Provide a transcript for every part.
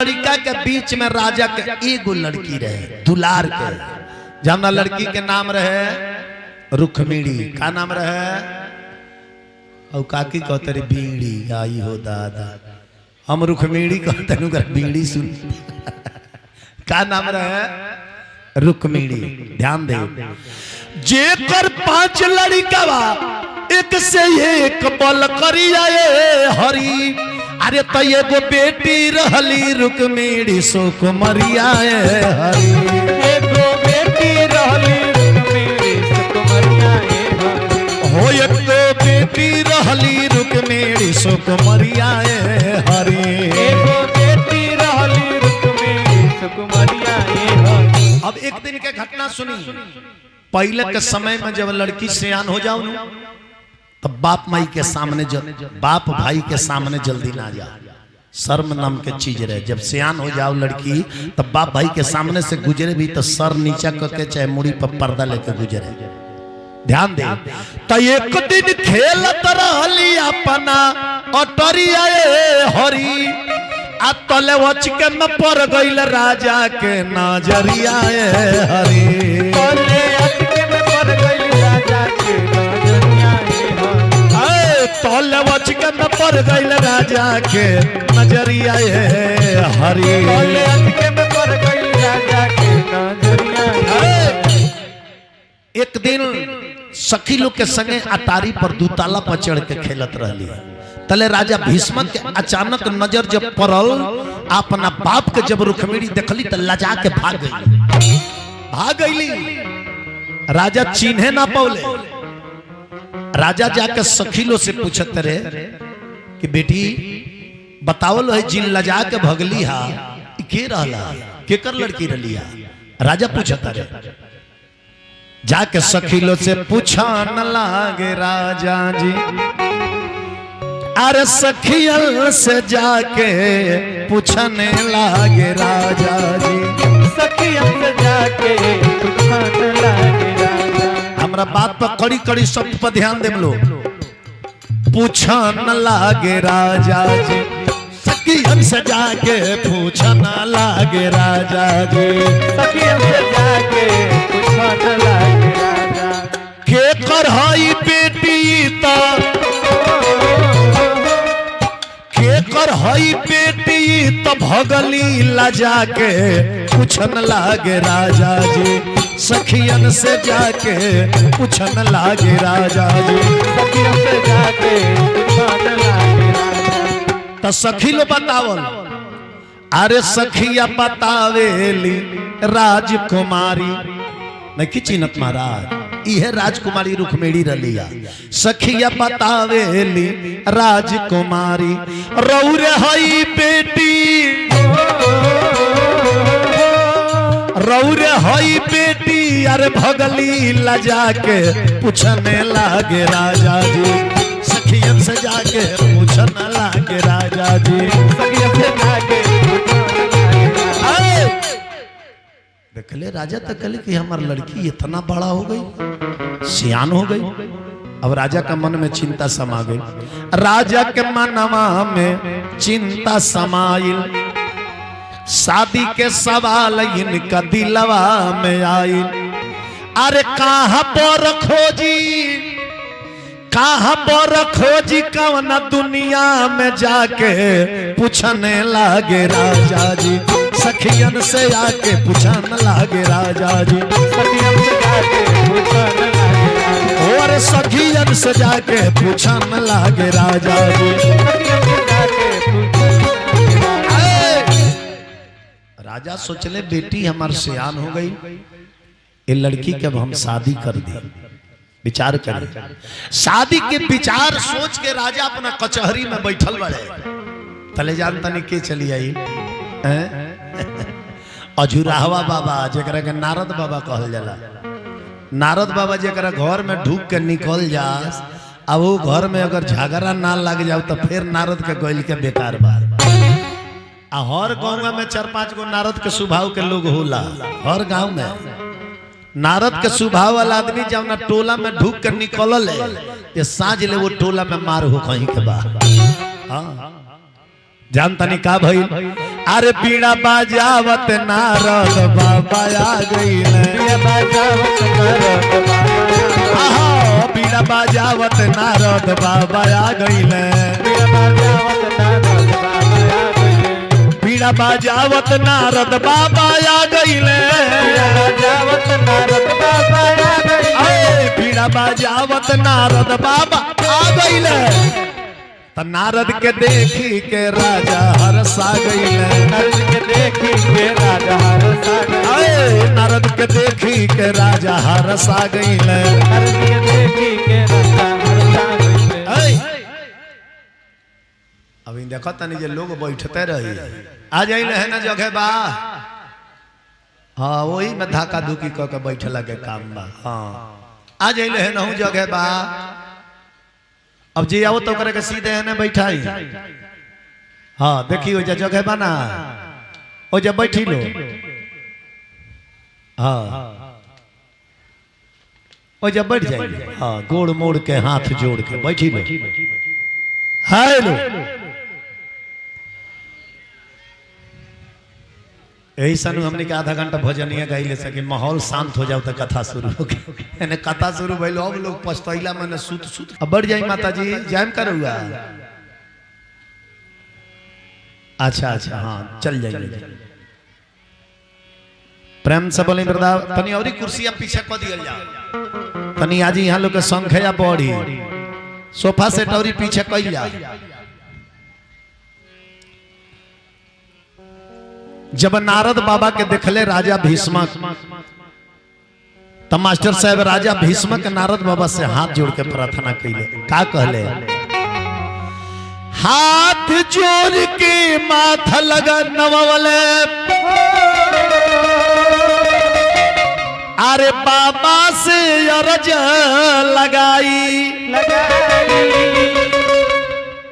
लड़का के बीच में राजा के एगो लड़की रहे दुलार के, जमना लड़की के नाम रहे रुक्मिणी। का नाम रहे? और काकी कहते रे बीड़ी। आई हो दादा, हम रुक्मिणी कहते बीड़ी सुन। का नाम रहे? रुक्मिणी। ध्यान दे, जेकर 5 लड़का एक से एक बल करिया हरी। अरे तो एगो बेटी रहली रुक्मिणी सुकुमरिया हरी। एगो बेटी रहली रुक्मिणी सुकुमरिया हरी। हो एगो बेटी रहली रुक्मिणी सुकुमरिया हरी। एगो बेटी रहली रुक्मिणी सुकुमरिया हरी। अब एक दिन के घटना सुनी। पहले के समय में जब लड़की सियान हो जाओ तब बाप माई के सामने बाप भाई के सामने जल्दी ना जाओ। शर्म नाम के चीज रहे। जब सियान हो जाओ लड़की तब बाप भाई के सामने से गुजरे भी तो सर नीचा करके चाहे मुड़ी पर पर्दा लेके गुजरे। ध्यान दे, तो एक दिन खेलत रहली अपना अटरिया हरी। आ तले वचके में पड़ गईल राजा के नजरिया हरी। तले वचके में पड़ गईल राजा के नजरिया हरी। तले वचके में पड़ गईल राजा के नजरिया हरी। तले वचके में पड़ गईल राजा के नजरिया हरी। एक दिन सखी लोग के संगे अटारी पर दुताला पर चढ़ के खेलत रहली। तले राजा भीष्म के अचानक नजर जब पड़ल, अपना बाप के जब रुक्मिणी देखली तो लजा के भाग गईली। राजा चिन्हे ना पौले। राजा जाके सखीलो से पूछत रहे कि बेटी बतावल है जिन लजा के भगली हा के रहला, केकर लड़की रहली हा? राजा पूछत रहे। जाके सखीलो से पूछा न लागे राजा जी। अरे सखियल से जाके पूछने लागे राजा जी। सखियल से जाके पूछने लागे राजा। हमरा बात पर कड़ी कड़ी शब्द पर ध्यान दे लोग। पूछन लागे राजा जी, सखियल से जाके पूछन लागे राजा जी। सखियल से जाके पूछने लागे राजा। के कर हई बेटी ता कर हई बेटी तो भगली लजा के पूछन लागे राजा जी। सखियन से जाके पूछन लागे राजा जी। सखियन से जाके पूछन लागे राजा। तो सखी लो बतावल। अरे सखिया बतावेली राजकुमारी नहीं की चिन्हत महाराज, यह राजकुमारी रुक्मिणी रलिया। सखिया बतावेली राजकुमारी रौरे हई बेटी। रौरे हई बेटी अरे भगली लजा के पूछने लागे राजा जी। सखियन से जाके पूछने लागे राजा जी। सखियन से जाके देखले राजा तक कहले कि हमार लड़की इतना बड़ा हो गई, सियान हो गई। अब राजा का मन में चिंता समा गई। राजा के मनवा में चिंता समाइल। शादी के सवाल इनका दिलवा में आई। अरे कहाँ पर खोजी कौन दुनिया में जाके पूछने लागे राजा जी। सखियन से आके पूछन लागे राजा जी। सखियन से जाके पूछन लागे राजा। और सखियन से जाके पूछन लागे राजा जी। सखियन से जाके पूछन लागे। राजा सोचले बेटी हमार सियान हो गई, ये लड़की के अब हम शादी कर दी। विचार करें, शादी के विचार सोच के राजा अपना कचहरी में बैठल बड़े। तले जानता नहीं के चली आई अजुराहवा बाबा जरा के नारद बाबा कहल जाला। नारद बाबा जरा घर में ढूक के निकल जा, अब वो घर में अगर झगड़ा ना लग जाओ तो फिर नारद के गइल के बेकार बार। आ हर गाँव में 4-5 गो नारद के स्वभाव के लोग होला। हर गाँव में नारद के स्वभाव वाला आदमी जब ना टोला में ढूक कर निकलल है, साँझ ले वो टोला में मार हो कहीं के बाद। जानता नहीं का भइल अरे बीड़ा बाजावत नारद बाबा आ गइले बीड़ा बाजावत नारद बाबा आ गइले बीड़ा बाजावत नारद बाबा आ गइले बीड़ा बाजावत नारद बाबा आ गइले त नारद के देखी के राजा हरसा गइले नारद के देखी के राजा हरसा गइले नारद के देखी के राजा हरसा गइले नारद के देखी के राजा हरसा गइले अभी देखो तनी जे लोग बैठते रही आ जाइले है ना जगह बा हाँ वही में धक्का धुकी क के बैठला के काम बा हाँ आ जाइले है ना जगह बा अब जी आओ तो करे के सीधे है ना बैठाई हाँ देखी हो जा जगह बा ना ओ जब बैठी लो हाँ ओ जब बैठ जाइए हाँ गोड़ मोड़ के हाथ जोड़ के बैठी लो हेलो यही सनु हमने के आधा घंटा भजनिया गाइले सके माहौल शांत हो जाओ तो कथा शुरू हो गई कथा शुरू भइल अब लोग पछतैला में सुत सुत अब बढ़ जाई माता जी जाम करुआ अच्छा अच्छा हाँ चल जाइए प्रेम से बोले ब्रदा तनी और कुर्सियां पीछे को दियल जाओ तनी आज यहाँ लोग के संख्या बढ़ी सोफा सेट और पीछे कइल जा जब नारद बाबा के देखले राजा भीष्मक तब मास्टर साहब राजा भीष्मक नारद बाबा से हाथ जोड़ के प्रार्थना कैले का कहले हाथ जोड़ के माथा लगा नवले अरे बाबा से अरज लगाई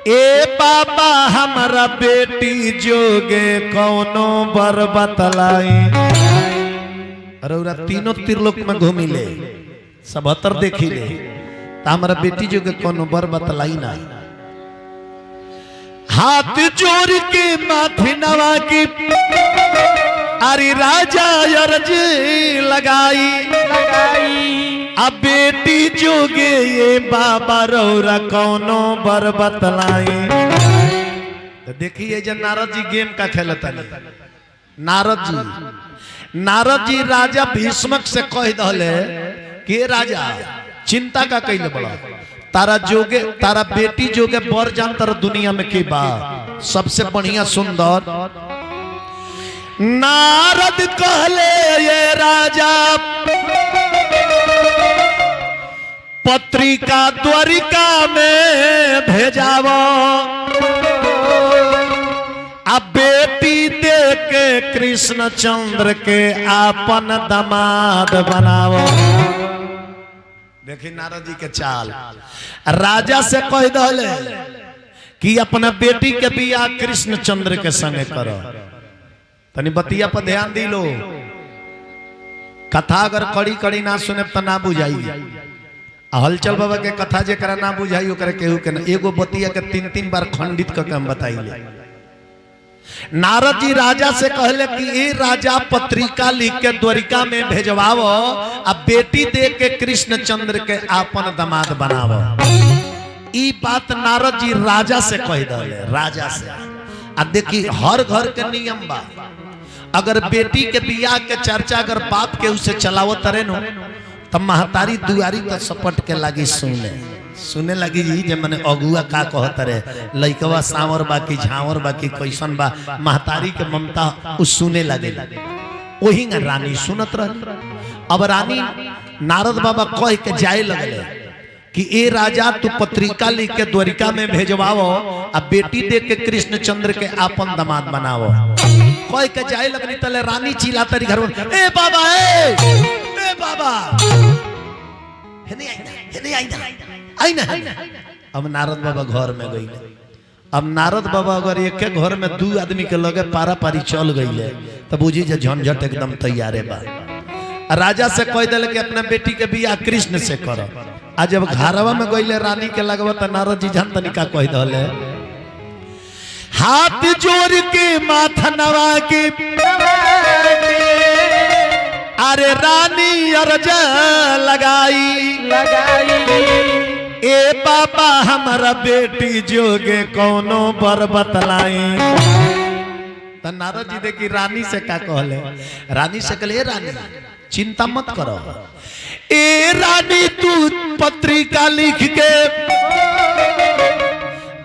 ए बाबा हमारा बेटी जोगे कौनो बर बतलाई अरे तीनों त्रिलोक में घूमी ले 77 देखी ले तो हमारा बेटी जोगे कौनो बर बतलाई ना हाथ जोड़ के माथे नवा की अरे राजा अर्ज लगाई अब बेटी जोगे ये बाबा रौरा कौनो बर बतलाई तो देखिए जब नारद जी गेम का खेलता नारद जी राजा भीष्मक से कह दले कि राजा चिंता का कैले बड़ा तारा जोगे तारा बेटी जोगे बर जान तारा दुनिया में के बा सबसे बढ़िया सुंदर नारद कहले ये राजा पत्रिका द्वारिका में भेजावो अब बेटी दे के कृष्ण चंद्र के आपन दामाद बनावो देखी नारद जी के चाल राजा से कह दले कि अपना बेटी के बियाह कृष्ण चंद्र के संगे करो तनी बतिया पर ध्यान दी लो कथा अगर कड़ी कड़ी ना सुने तो ना बुझाई हलचल बाबा के कथा जेकरा ना बुझाई ओकरा केहू के ना एगो बतिया के 3-3 बार खंडित करके हम बताइले नारद जी राजा से कहले कि ए राजा पत्रिका लिख के द्वारिका में भेजवाओ अब बेटी दे के कृष्ण चंद्र के आपन दामाद बनावो ई बात नारद जी राजा से कह दले राजा से आ देखी हर घर के नियम बा अगर बेटी के बियाह के चर्चा अगर बाप के उसे चलावो तरे नो तब महतारी दुआरी का सपट के लगी सुने लगी जी जब मैंने अगुआ का कहत रहे लइकवा सांवर बा की झावर बा की कैसन बा महतारी के ममता उस सुने लगे वही रानी सुनत रह अब रानी नारद बाबा कह के जाए लगले कि ए राजा तू पत्रिका लिख के द्वारिका में भेजवाओ अब बेटी दे के कृष्ण चंद्र के आपन दामाद बनावो कह के जाए लगनी तले रानी चिल्ला तरी घर में ए बाबा ए बाबा आई ना अब नारद बाबा घर में गई अब नारद बाबा अगर एक घर में 2 आदमी के लगे पारा पारी चल गई तो बुझी जे झंझट एकदम तैयारे बा राजा से कह दिल कि अपना बेटी के बियाह कृष्ण से करो आज जब घरवा में गईले रानी के लगवा तो नारद जी जान तनिका कह दले हाथ जोड़ के माथा नवा के अरे रानी अर्ज लगाई ए बाबा हमारा बेटी जोगे कौनो बर बतलाई। तो नारद जी देखी रानी से का कहले, रानी से कहले रानी चिंता मत करो, ए रानी तू पत्रिका लिख के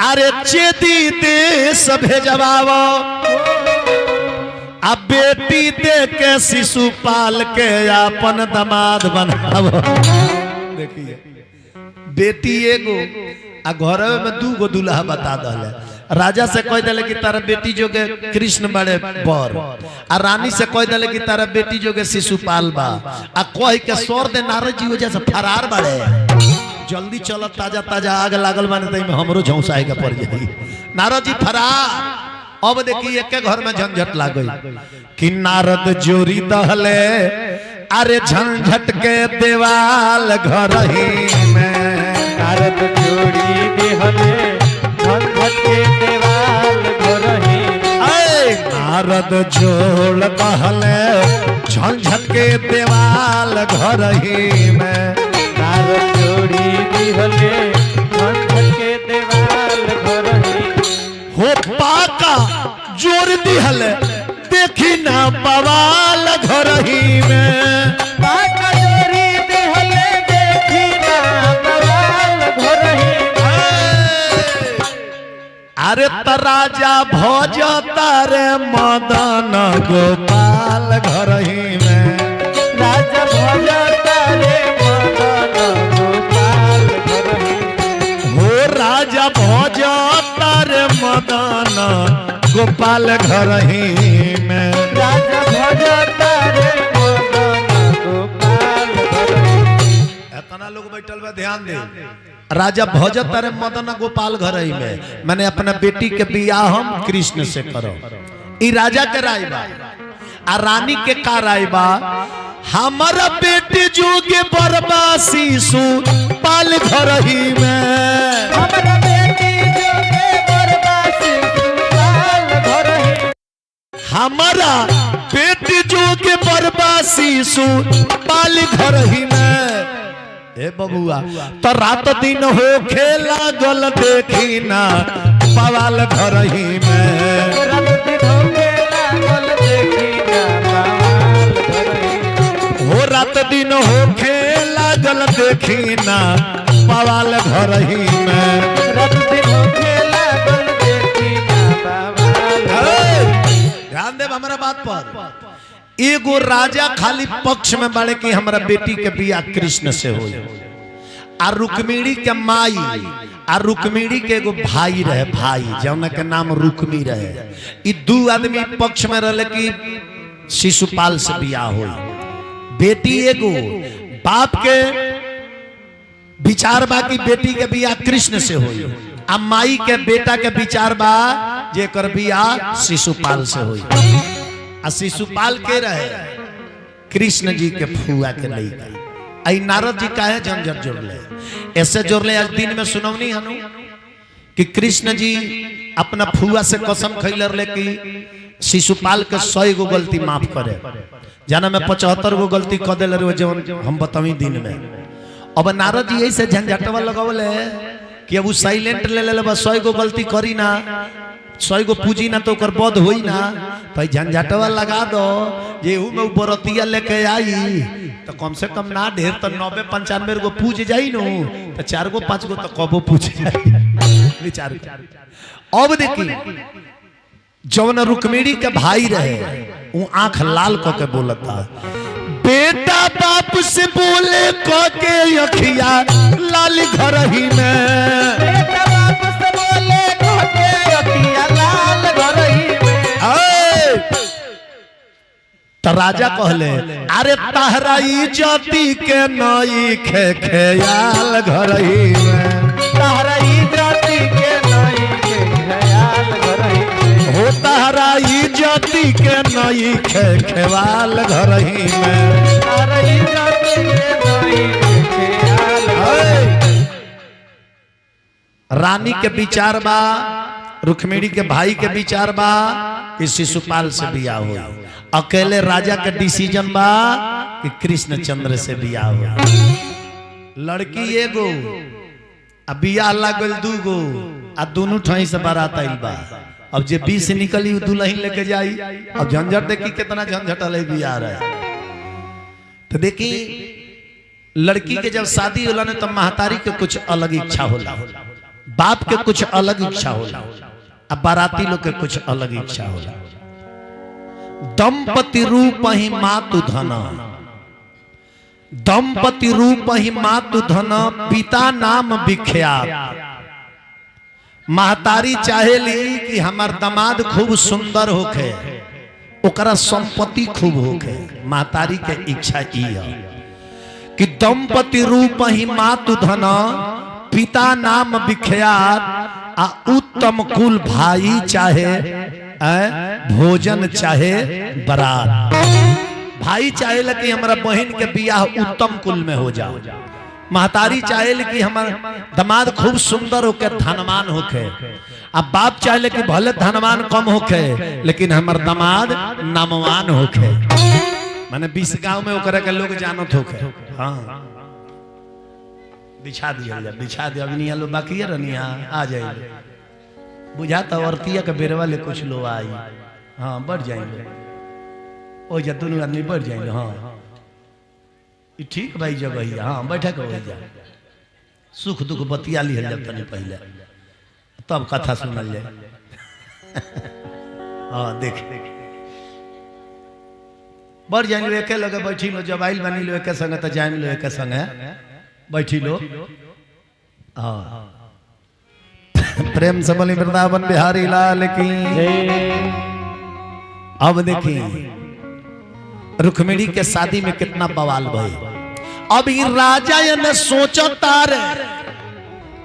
अरे चेती देश भेजवाओ, अब बेटी दे के शिशुपाल के अपन दामाद बनावो। देखिए बेटी एगो आ घर में दू गो दूल्हा बता दले, राजा से कह दिले कि तारा बेटी जो के कृष्ण बड़े बर, आ रानी से कह दिले कि तारा बेटी जो के शिशुपाल बा, आ कह के स्वर दे नारद जी वजह से फरार बड़े। जल्दी चल ताजा ताजा आग लागल माने तई में हमरो झौसाए के पड़ जाई। नारद जी फरार। अब देखी एक घर में झंझट लाग गई कि नारद जोरी दहले अरे झंझट के देवाल घर ही में, नारद जोड़ी देहले झंझट के देवाल घर ही में, नारद जोड़ दहले झंझट के देवाल घर ही में, नारद जोड़ी देहले झंझट के देवाल घर ही हो पाका जोड़ दिहले देखी ना बवाल घर ही में, पाका जोड़ी देहले देखी ना बवाल घर ही में। अरे त राजा भोज तारे मदन गोपाल घर ही में, राजा भोज तारे मदन गोपाल घर ही में, हो राजा भोज तारे मदन गोपाल घर ही में, राजा भोज तारे मदन गोपाल घर ही में। इतना लोग बैठल बा ध्यान दे। राजा भोज तारे मदन गोपाल घर ही में मैंने अपना बेटी के बियाह हम कृष्ण से करो। ई राजा के राय बा, आ रानी के का राय बा, हमारा बेटी जोगे बरबा शिशु पाल घर ही में, हमारा बेटी जोगे बरबा शिशुपाल घर ही, हमारा बेटी जोगे बरबा शिशु पाल घर ही में। ए बबुआ तो रात दिन हो खेला गल देखी ना बवाल घर ही में, रात दिन हो खेला गल देखी ना बवाल घर ही, हो रात दिन हो खेला गल देखी ना बवाल घर ही में, रात दिन हो खेला गल देखी ना बवाल घर ही। ध्यान दे हमारा बात पर। एगो राजा खाली पक्ष में बड़े कि हमारा बेटी के बियाह कृष्ण से हो, आ रुक्मिणी के माई आ रुक्मिणी के एगो भाई रहे, भाई जौन के नाम रुक्मी रहे। ई दू आदमी पक्ष में रहे कि शिशुपाल से बियाह हो। बेटी एगो बाप के विचार बा कि बेटी के बियाह कृष्ण से हो, आ माई के बेटा के विचार बा जेकर बियाह शिशुपाल से हो। आ शिशुपाल के रहे कृष्ण जी के फुआ के नहीं गई। आई नारद जी काहे झंझट जोड़ ले, ऐसे जोड़ ले। आज दिन में सुनौनी हनु कि कृष्ण जी अपना फुआ से कसम खैले रहे कि शिशुपाल के 100 गो गलती माफ करे, जाना में 75 गो गलती कर दिल रहे जो हम बतावी दिन में। अब नारद जी ऐसे झंझटवा लगावले कि अब साइलेंट ले ले बस 100 गो गलती करी ना, 100 गो पूजी ना तो ओकर बध होई ना, तो झंझटवा लगा दो जे में बरतिया लेके आई तो कम से कम ना ढेर तो 90-95 गो पूज जाई नो, तो 4 गो 5 गो तो कबो पूछ जाई। विचार अब देखी जौन रुक्मिणी के भाई रहे वो आंख लाल क के बोलता, बेटा बाप से बोले क के अखिया लाल घर ही में, बेटा बाप से बोले क के अखिया लाल घर ही में। तो राजा कहले अरे तहरा इज्जती के नई खे ख्याल घर ही में, तहरा इज्जती के नई के ख्याल घर ही में, हो तहरा इज्जती के नई खे ख्याल घर ही में, तहरा इज्जती के नई के ख्याल घर ही में। रानी के विचार बा रुक्मिणी के भाई के विचार बा कि शिशुपाल से बियाह हो, अकेले राजा के डिसीजन बा कि कृष्णचंद्र से बियाह हो। लड़की एगो आ बियाह लागल दूगो आ दोनों ठाई से बारात आइल बा। अब जे 20 से निकली दुल्हन लेके जाई, अब झंझट देखी कितना झंझट अलग बियाह रहा। तो देखी लड़की के जब शादी होला ना, तब महतारी के कुछ अलग इच्छा होला, बाप के कुछ अलग इच्छा होला, अब बाराती लोग के कुछ अलग इच्छा होला। दंपति रूप ही मातु धन, दंपति रूप ही मातु धन, पिता नाम विख्यात। महतारी चाहेली कि हमार दामाद खूब सुंदर होखे, ओकरा संपत्ति खूब होखे। महतारी के इच्छा ई है कि दंपति रूप ही मातु धन, पिता नाम विख्यात, आ उत्तम कुल भाई चाहे भोजन चाहे बरात। भाई चाहे कि हमारा बहन के बियाह उत्तम कुल में हो जाओ। महतारी चाहे कि हमारा दामाद खूब सुंदर होके धनवान होके। अब बाप चाहे कि भले धनवान कम होके लेकिन हमार दामाद नामवान होके। माने 20 गांव में ओकरा के लोग जानत होके। हाँ बिछा दिया, बिछा दिया। अभी नहीं लो बाकी है रनिया आ जाए बुझाता औरतिया के बेरवा ले कुछ लो आई। हाँ बढ़ जाएंगे ओ जा दोनों आदमी बढ़ जाएंगे। हाँ ठीक भाई जब भैया। हाँ बैठक हो जा, सुख दुख बतिया लिहल जब तनी पहले, तब कथा सुनल जाए। हाँ देख बढ़ जाए एक लगे बैठी लो, जब आइल बनी लो एक संग तो जाए लो एक संग बैठी लो। हाँ प्रेम से बोली वृंदावन बिहारी लाल की। अब देखिए रुक्मिणी के शादी में कितना बवाल भई। अब ये राजा ने सोचा तार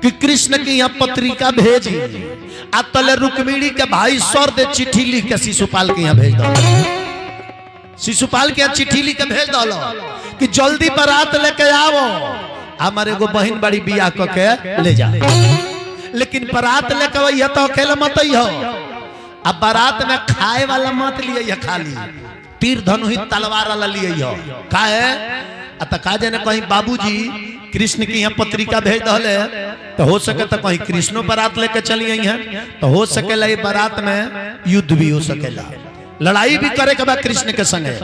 कि कृष्ण की यहाँ पत्रिका भेजी, आ तले रुक्मिणी के भाई सर दे चिट्ठी लिख के शिशुपाल के यहाँ भेज दो। शिशुपाल के यहाँ चिट्ठी लिख के भेज दो कि जल्दी बारात लेके आओ, हमारे को बहन बड़ी बियाह के ले जा। लेकिन बारात लेके वही तो अकेले मत ही हो। अब बारात में खाए वाला मत लिए खाली तीर धनुही तलवार वाला लिए हो। का है अत का जने कहीं बाबूजी कृष्ण की यहाँ पत्रिका भेज दले तो हो सके तो कहीं कृष्णो बारात लेके चली आई है, तो हो सकेला ये बारात में युद्ध भी हो सकेला, लड़ाई भी करे के बाद कृष्ण के संगे।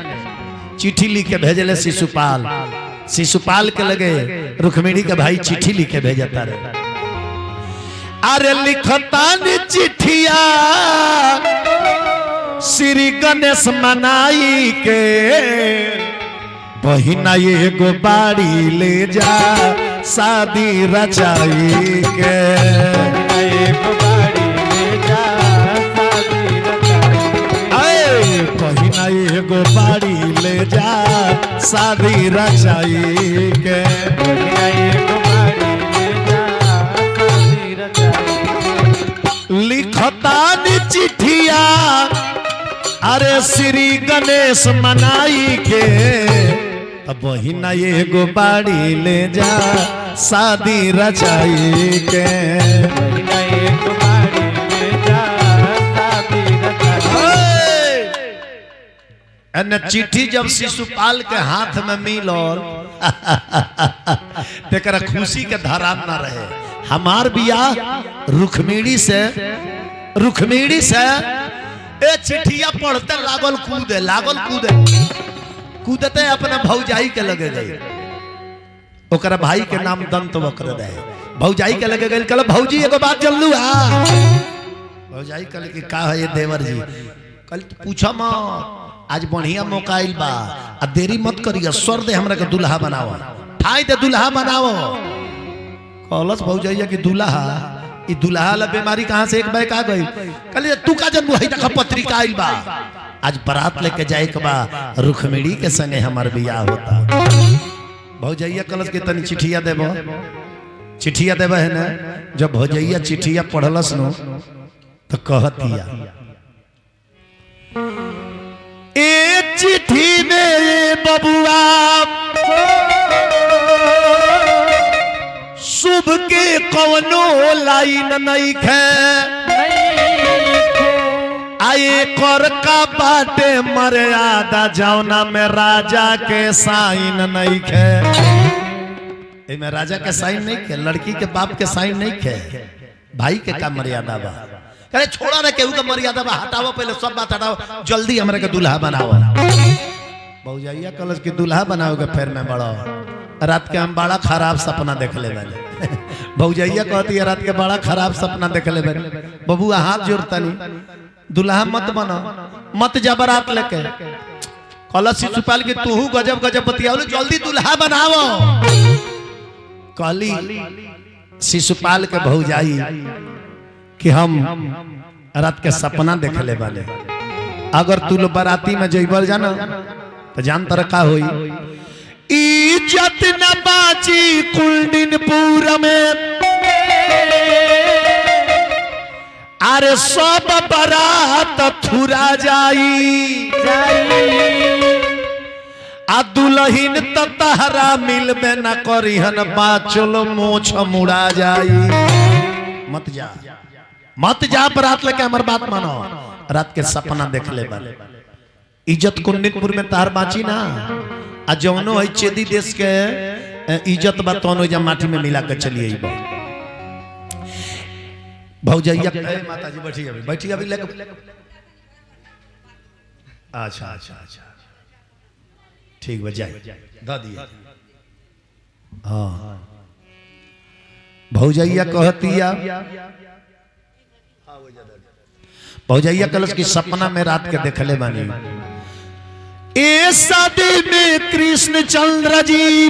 चिट्ठी लिख के भेजले शिशुपाल। शिशुपाल के लगे रुक्मिणी के भाई चिट्ठी लिख के भेजता रहे। अरे लिखता ने चिट्ठिया श्री गणेश मनाई के, बहिना ये गो बाड़ी ले जा शादी रचाई के। बहिना ये गो बाड़ी ले जा शादी रचाई के। लिखता नी चिट्ठिया अरे श्री गणेश मनाई के, अब बहिना ये गो बाड़ी ले जा शादी रचाई के। चिट्ठी जब शिशुपाल के हाथ में मिलल तेकरा खुशी के धराम ना रहे। हमार बियाह रुक्मिणी से ए चिट्ठिया पढ़ते लागल कूदे कूदते अपने भौजाई के लगे गए। ओकरा भाई के नाम दंत वक्र दे। भौजाई के लगे गए, कल भौजी एगो बात जल्लू आ। भौजाई कल कि का है ये देवर जी, कल पूछा मत, आज बढ़िया मौका आइल बा, आ देरी मत करिया, स्वर दे हमरा के दुल्हा बनाओ, ठाई दे दुल्हा बनाओ। कलस भौजाइया की दुल्हा, ई दुल्हा ला बीमारी कहां से एक बैक आ गई। कल तू का जन्म है तक पत्रिका आइल बा, आज बारात लेके जाए के बा, रुक्मिणी के संगे हमार बियाह होता। भौजाइया कलस के तनी चिट्ठिया देबो, चिट्ठिया देबो है ना। जब भौजाइया चिट्ठिया पढ़लस नो तो कहतिया ए चिट्ठी में बबुआ शुभ के कवनो लाइन नहीं है, आए कर का बाटे मर्यादा जौना में राजा के साइन नहीं खे। में राजा के साइन नहीं खे, लड़की के बाप के साइन नहीं खे, भाई के का मर्यादा बा। अरे छोड़ा रे केहू का मर्यादा बा, हटाओ पहले सब बात हटाओ, जल्दी हमरे के दूल्हा बनाओ। भौजैया कलश के दूल्हा बनाओगे फिर मैं बड़ा रात के हम बड़ा खराब सपना देख ले बने। भौजैया कहती है रात के बड़ा खराब सपना देख ले बने। बबुआ हाथ जोड़ता नहीं, दूल्हा मत बनो, मत जा बारात लेके। कलश शिशुपाल की तू गजब गजब बतियाओ, जल्दी दूल्हा बनाओ। कहली शिशुपाल के भौजाई कि हम रात के सपना देख ले वाले, अगर तू लोग बाराती में जइबर जाना तो जान तर का होई। इज्जत न बाची कुलडीनपुर में, अरे सब बारात थुरा जाई। आ दुल्हिन त तहरा मिलबे न करिहन, बाचल मोछ मुड़ा जाई। मत जा, मत जा बारात लेके, हमार बात मानो। रात के सपना देख ले वाले, इज्जत कुलडीनपुर में तार बाची ना। आ जौनो है चेदी देश के इज्जत बा तौनो जा माटी में मिला के चलिए। भौजैया माता जी बैठी अभी, बैठी अभी लेके। अच्छा अच्छा अच्छा ठीक बजाई दा दिए। हाँ भौजैया कहतिया, भौजैया कलश की सपना में रात के देखले बानी। ए शादी में कृष्णचंद्र जी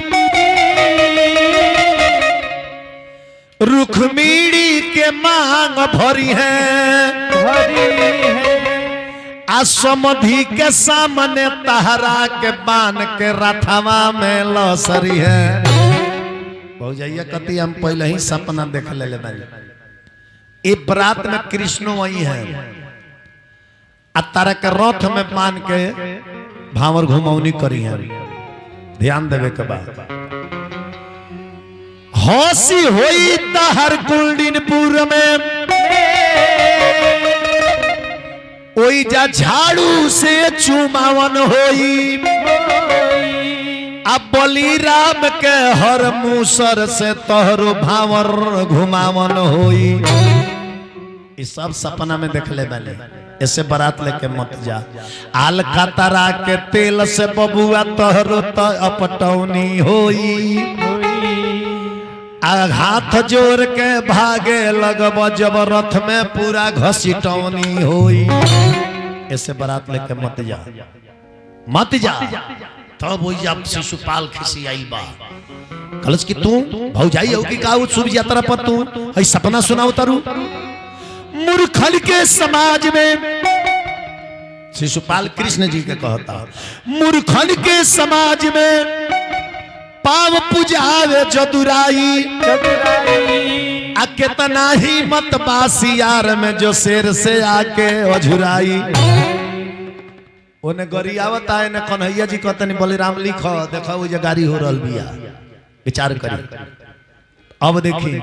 रुक्मिणी के मांग भरी है, असमधि के सामने तहरा के बान के रथवा में लसरी है। भौजैया कहती हम पहले ही सपना देख ले बानी। ए बरात में कृष्ण वही है, आ तारा के रथ में बांध के भावर घुमौनी करी है। ध्यान देवे के बाद हौसी होई तहर कुलडीनपुर में, ओई जा झाड़ू से चुमावन होई। अब बलिराम के हर मूसर से तोहरो भावर घुमावन होई। इस सब सपना में देख ले मैंने, ऐसे बारात लेके मत जा। आलकतरा के तेल से बबुआ तोहरो तो अपटौनी होई। हाथ जोड़ के भागे लगब जब रथ में पूरा घसीटौनी होई। ऐसे बारात लेके मत जा, मत जा। तब वही जब शिशुपाल खिसी आई बा। कलश की तू भौजाई हो कि का शुभ यात्रा पर तू है सपना सुनाओ तारू। मूर्खन के समाज में, शिशुपाल कृष्ण जी के कहता, मूर्खन के समाज में पाव पुजावे जदुराई। आ कितना ही मत बासी यार में जो शेर से आके अझुराई। ओने गरियावत आए ने कन्हैया जी कहतनी बलिराम लिखो, देखो वो जे गाड़ी हो रहल बिया, विचार करी। अब देखी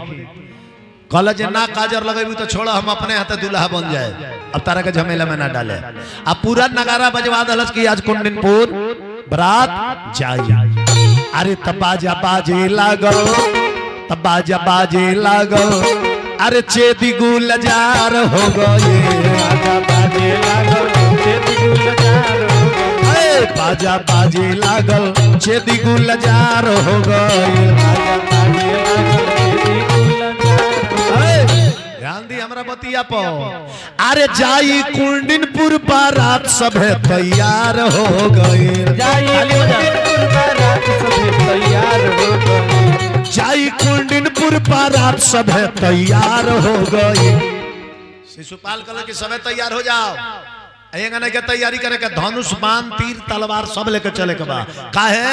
कल जे ना काजर लगेबू तो छोड़ा, हम अपने हाथ दूल्हा बन जाए, अब तारा के झमेला में ना डाले। अब पूरा नगारा बजवा दलस की आज कुलडीनपुर बरात जाई। अरे तबाजा बाजे लागल, तबाजा बाजे लागल, अरे चेदी गुलजार हो गए। बाजा बाजे लागल, चेदी गुलजार हो गए। ध्यान दी हमरा बतिया पो। अरे जाई कुलडीनपुर बारात सभे तैयार हो गए। जाई कुलडीनपुर बारात सभे तैयार हो गए। जाई कुलडीनपुर बारात सभे तैयार हो गए। शिशुपाल कल के सभे तैयार हो जाओ। एंगने के तैयारी करे के धनुष बाण तीर तलवार सब लेके चले के बा। काहे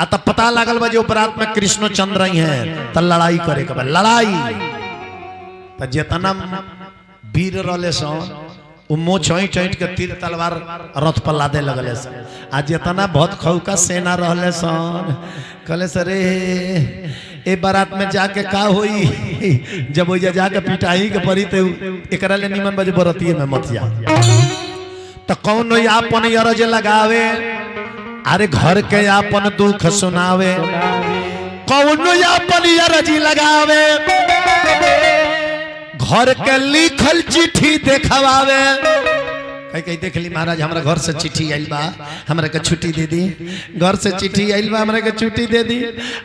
आ तब पता लागल बा जो बारात में कृष्णचंद्र ही है, त लड़ाई करे के बा। लड़ाई तो जितना वीर रहले सन वो मुँह चोट के तीर तलवार रथ पर लादे लगले सन। आ जितना बहुत खौका सेना रहले सन कहले सरे ए बारात में जाके का होई जब वो जाके पिटाई के परी तो एकरा ले निमन बजे बरतिए में मत जा। तो कौन आपन अरज लगावे अरे घर के आपन दुख सुनावे कौन आपन अरज लगावे घर के लिखल चिट्ठी देखवावे कहीं देख ली महाराज हमारा घर से चिट्ठी आइल बा हमरा के छुट्टी दे दी घर से चिट्ठी आइल बा हमरा के छुट्टी दे दी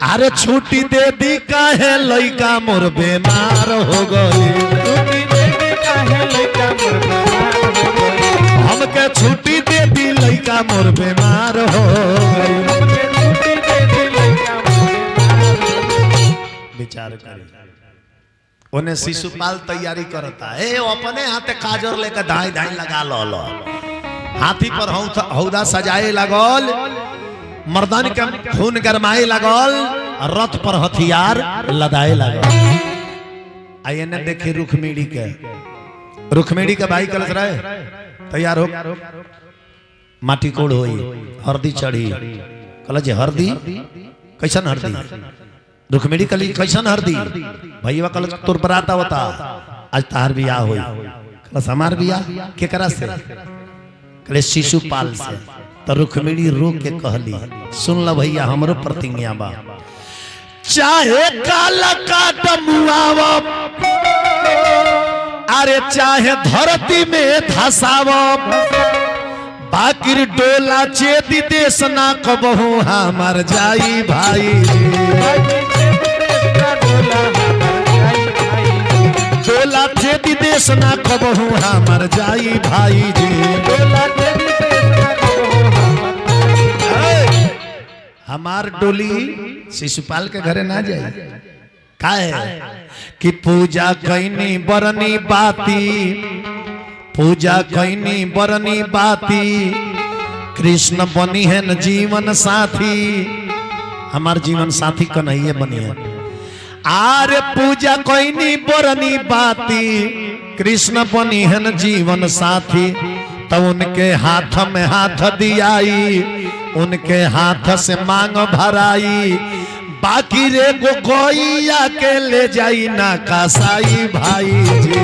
अरे छुट्टी दे दी काहे लइका मोर बीमार हो गई हमके छुट्टी दे दी लइका मोर बीमार हो गई विचार करी उन्हें शिशुपाल तैयारी करता है अपने हाथे काजर लेकर धाई धाई लगा लो हाथी पर हौदा सजाए लगल मर्दान के खून गरमाए लगल रथ पर हथियार लदाए लगल। आइए ने देखिए रुखमेड़ी के भाई कलश रहे तैयार हो माटी कोड़ होई हरदी चढ़ी कल जे हरदी कैसन हरदी रुखमेड़ी कली कैसन हरदी भैया कल तोर बराता होता आज तार बियाह होई कल हमार बियाह केकरा से कले शिशुपाल से तो रुखमेड़ी रो के कहली सुन ल भैया हमरो प्रतिज्ञा बा चाहे काला काट मुआव अरे चाहे धरती में धसाव बाकिर डोला चेती देश ना कबहू हमार जाई भाई डोला चेती देश ना कबहू हमार जाई भाई जी हमार डोली शिशुपाल के घरे ना जाए का है कि पूजा कैनी बरनी बाती पूजा कैनी बरनी बाती कृष्ण बनी है न जीवन साथी हमार जीवन साथी कन्हैया बनी है आरे पूजा कैनी बरनी बाती कृष्ण बनी है न जीवन साथी तो उनके हाथ में हाथ दियाई उनके हाथ से मांग भराई बाकी रे गो कोइया के ले जाई ना कासाई भाई जी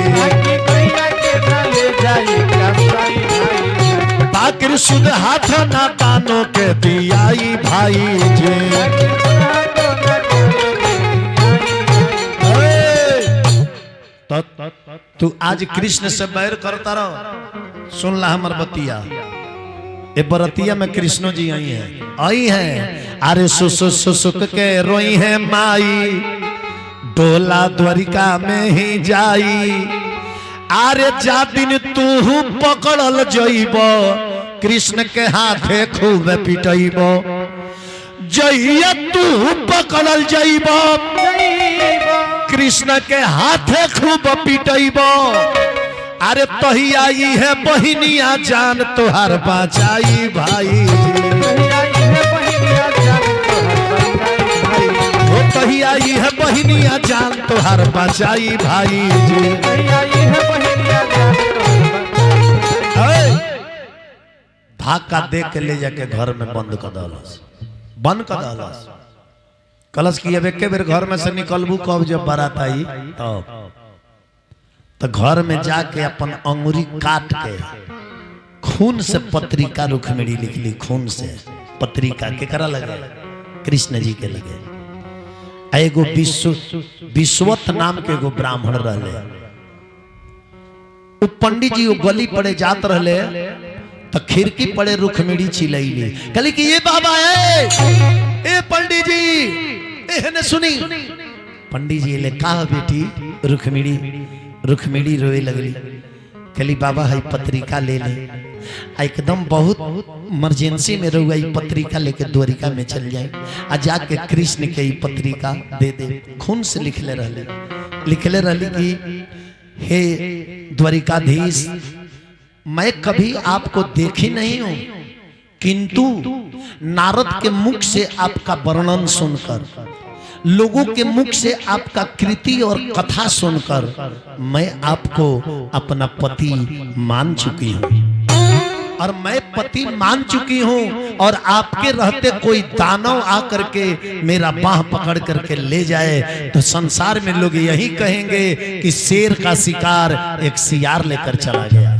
बाकी शुद्ध हाथ ना तानो के दियाई भाई जी तू आज कृष्ण से बैर करता रहो सुन ला हमर बतिया ए बरतिया में कृष्ण जी आई हैं अरे सुसुक के रोई है माई डोला द्वारिका में ही जाई अरे जा दिन तू पकड़ल जइब कृष्ण के हाथे खूब पिटइब जइया तू पकड़ल जइब कृष्ण के हाथे खूब पिटइब अरे तही आई है बहिनिया जान तुहार बचाई भाई वो तही आई है बहिनिया जान तुहार बचाई भाई जी धाका दे के ले जाके घर में बंद कर दलस कलश की अब एक बेर घर में से निकलबू कब जब बारात आई तब तो घर में जाके अपन अंगुरी काट के खून से पत्रिका रुखमेड़ी लिखली खून से पत्रिका केकरा लगे कृष्ण जी के लगे एगो विश्वत नाम के एगो ब्राह्मण रहले वो पंडित जी वो गली पड़े जात रहले तो खिड़की पड़े रुखमेड़ी चिलैली कहली कि ये बाबा है ए पंडित जी एहने सुनी पंडित जी ले कहा बेटी रुखमेड़ी रोए लगली कहली बाबा है पत्रिका ले ले एकदम बहुत इमरजेंसी में रहुआ पत्रिका लेके द्वारिका में चल जाए आ जाके कृष्ण के पत्रिका दे दे खून से लिखले रहली कि हे द्वारिकाधीश मैं कभी आपको देखी नहीं हूं किंतु नारद के मुख से आपका वर्णन सुनकर लोगों के मुख से आपका कृति और कथा सुनकर मैं आपको अपना पति मान चुकी हूं और मैं पति मान चुकी हूँ और आपके रहते कोई दानव आकर के मेरा बाह पकड़ करके ले जाए तो संसार में लोग यही कहेंगे कि शेर का शिकार एक सियार लेकर चला गया।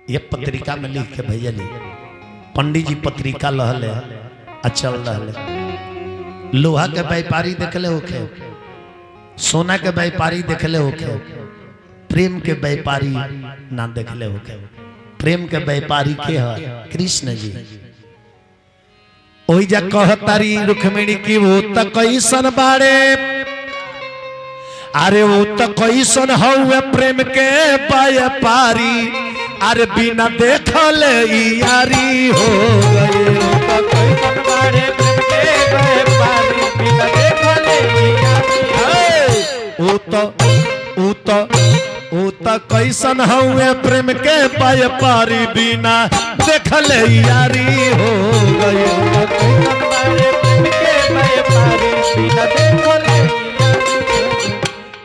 ये पत्रिका में लिख के भैया ली पंडित जी पत्रिका लहले अच्छा लहले लोहा के व्यापारी देखले होखे, सोना के व्यापारी देखले होखे, प्रेम के व्यापारी ना देखले होखे। प्रेम के व्यापारी के है कृष्ण जी। ओई जा कहतारी रुक्मिणी की वो त कैसन बाड़े, अरे वो त कैसन हउए प्रेम के व्यापारी, अरे बिना देखले यारी हो गए। कैसन बाड़े प्रेम के व्यापारी, बिना देखले यारी। ऊ त कैसन हउए प्रेम के व्यापारी, बिना देखले यारी हो गए। कैसन बाड़े प्रेम के व्यापारी, बिना देखले यारी।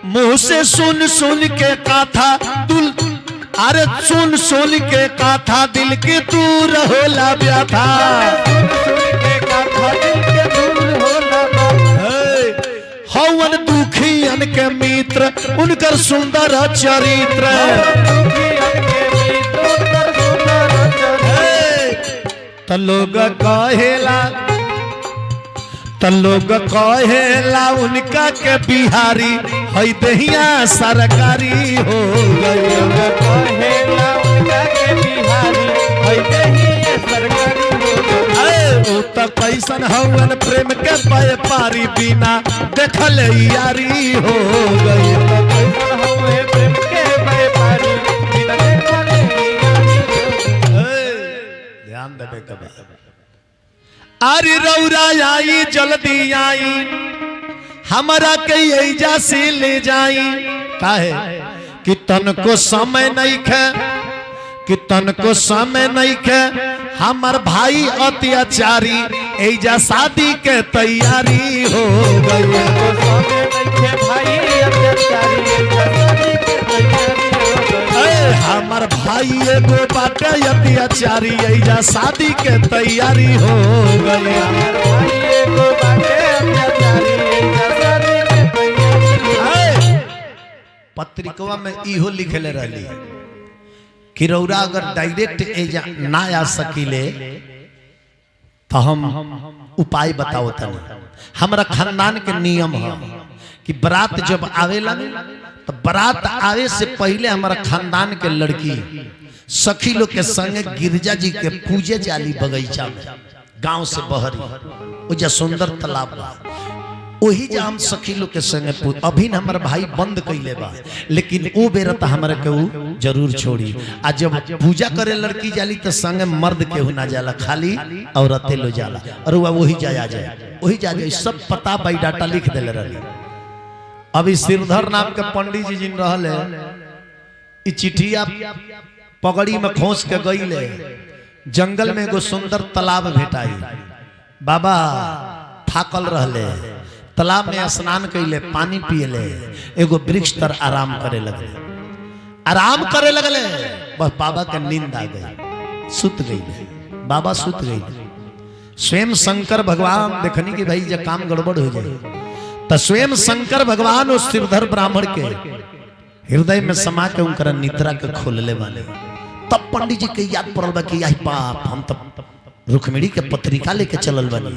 मुंह से सुन सुन के कथा दुल, अरे सुन सुन के कथा दिल की दूर होला व्यथा। हवन दुखियन के मित्र उनकर सुंदर चरित्र। त लोग कहेला उनका के बिहारी है दहिया सरकारी हो गई। कहेला उनका के बिहारी है दहिया सरकारी हो गई। ओ त कैसन हवन प्रेम के व्यापारी, बिना देखल यारी हो गई। कैसन हवे प्रेम के व्यापारी, बिना देखले यारी हो गई। ध्यान देबे कबे अरे रौरा आई जल्दी आई, हमारा के एजा से ले जाई। काहे कि तन को समय नहीं खे, कि तन को समय नहीं खे, हमार भाई अत्याचारी एजा शादी के तैयारी हो गई। भाई अत्याचारी शादी के तैयारी हो गई। हमार भाई एगो बाटे अत्याचारी एजा शादी के तैयारी हो गई। हमार भाई एगो बाटे अत्याचारी एजा शादी के तैयारी। पत्रिकवा में इहो लिखले रहली कि रौरा अगर डायरेक्ट एजा ना आ सकीले तो हम उपाय बताओ तनी। हमारा खानदान के नियम है कि बारात जब आवेला तो बारात आवे से पहले हमारा खानदान के लड़की सखी लोग के संगे गिरजा जी के पूजे जाली बगीचा में गांव से बहरी, वो जा सुंदर तालाब बा, वही जा हम सखी लोग के संगे अभी न हमारे भाई बंद कैले बा, लेकिन वो बेरा तो हमारे के ऊ जरूर छोड़ी। आ जब पूजा करे लड़की जाली तो संगे मर्द केहू ना जाला, खाली औरतें लो जाला, और वही जाए वही जा जाए। सब पता बाई डाटा लिख देले रही। अभी सिरधर नाम के पंडित जी जिन रहले चिट्ठिया पगड़ी में खोस के गईले, जंगल में एगो सुंदर तालाब भेटाई। बाबा थाकल रहले, तालाब में स्नान कैले, पानी पियले, एगो वृक्ष तर आराम करे लगले। आराम करे लगले, बस बाबा के नींद आ गई, सुत गई। बाबा सुत गई। स्वयं शंकर भगवान देखनी कि भाई जब काम गड़बड़ हो जाए तो स्वयं शंकर भगवान उस सिरधर ब्राह्मण के हृदय में समा के उनकर निद्रा के खोलले वाले। तब पंडित जी के याद पड़ल बा कि आई बाप हम तब रुक्मिणी के पत्रिका लेके चलल बनी।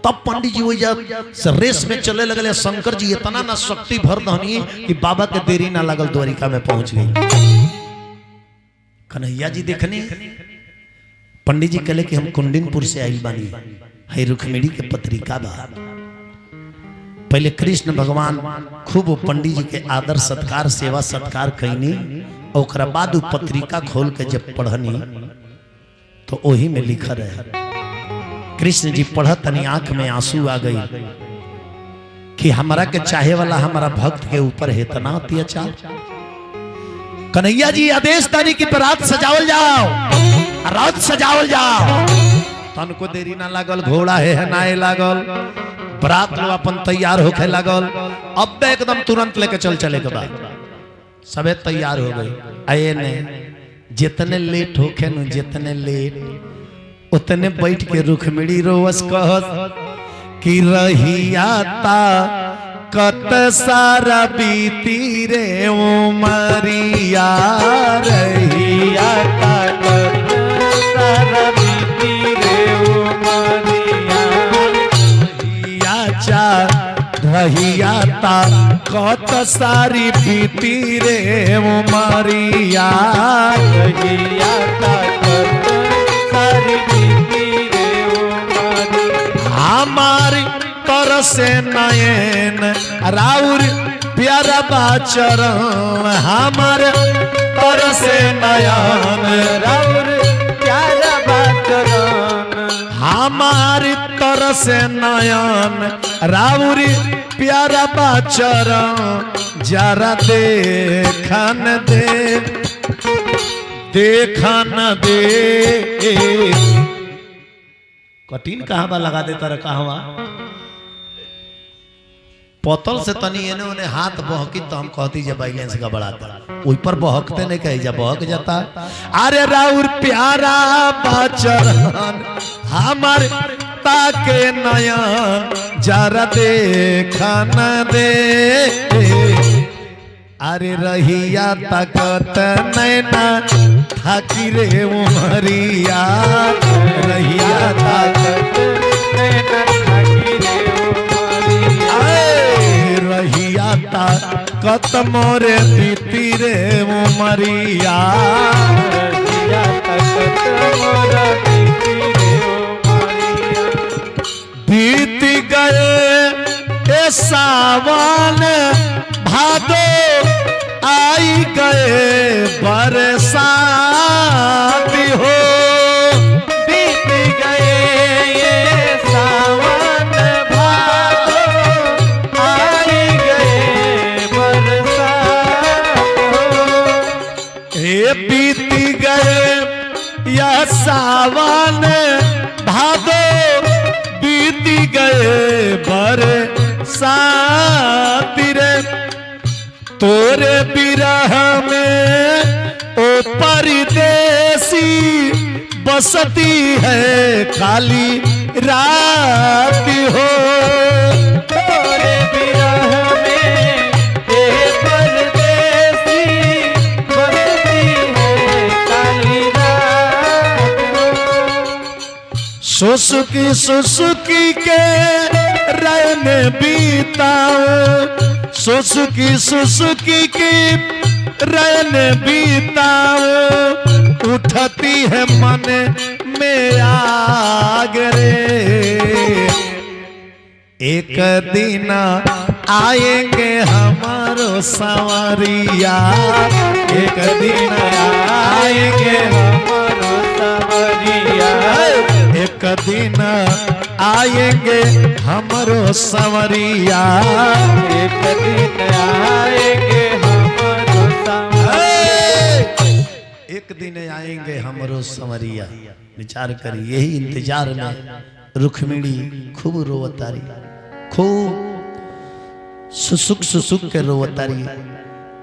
तब पंडित जी वही रेस में चले लगले। शंकर जी इतना ना शक्ति भर दहनी कि बाबा के देरी ना लगल, द्वारिका में पहुंच गई। कन्हैया जी देखने पंडित जी कहले कि हम कुंडिनपुर से आइल बानी, है रुक्मिणी के पत्रिका बा। पहले कृष्ण भगवान खूब पंडित जी के आदर सत्कार सेवा सत्कार कैनी, और बाद पत्रिका खोल के जब पढ़नी तो वही में लिखा रहे। कृष्ण जी पढ़त तनी आंख में आंसू आ गई कि हमारा के चाहे वाला हमारा भक्त के ऊपर है इतना अत्याचार। कन्हैया जी आदेश तानी की बारात सजावल जाओ, रात सजावल जाओ। तन को देरी ना लागल, घोड़ा है नाए लागल, बारात लोग अपन तैयार होके लागल। अब एकदम तुरंत लेके चले के बाद सबे तैयार हो गई। आए ने जितने लेट होखे नु जितने लेट उतने बैठ के रुखमिड़ी रोवस कहत कि रहिया ता कत सारा बीती रे उमरिया रहिया ता कत सारा बीती रे उमरिया रहिया चा रहिया ता कत सारी बीती रे उमरिया रहिया ता कत सारी बीती रे उमरिया हमारी तरसे नयन राउर प्यारा बाचरण हमारे तरसे नयन राउर प्यारा बाचरण हमारी तरसे नयन राउर प्यारा बाचरण जरा देखन दे कठिन कहवा लगा देता रहा कहवा पतल से तनी एने ओने हाथ बहकी तो हम कहती जब बैलेंस गड़बड़ाता ओई पर बहकते नहीं कही जा बहक जाता। अरे राउर प्यारा बाचरण हमार ताके नया जरा देखन दे अरे रहिया तकत नैना थाकी रे उमरिया रहिया तकत नैना थाकी रे उमरिया रहिया तकत मोरे बीती रे उमरिया रहिया तकत मोरा बीती रे उमरिया बीत गए ए सावन भादो आई गए बरसात हो बीत गए ये सावन भादो आई गए बरसात हो ए बीत गए या सावन भादो बीत गए बरसात रे तोरे बिरह में ओ परदेसी बसती है काली रात हो तोरे बिरह में ए परदेसी बसती है काली रात हो सुसुकी सुसुकी के रैन बीताओ सुसुकी की रैन बीताओ उठती है मन में आग रे एक दिन आएंगे हमारो संवरिया एक दिन आएंगे हमारो संवरिया एक दिन आएंगे हमारो संवरिया एक दिन आएंगे हमारो संवरिया एक दिन आएंगे हमारो संवरिया विचार करिए यही इंतजार में रुक्मिणी खूब रोवतारी खूब सुसुक के रोवतारी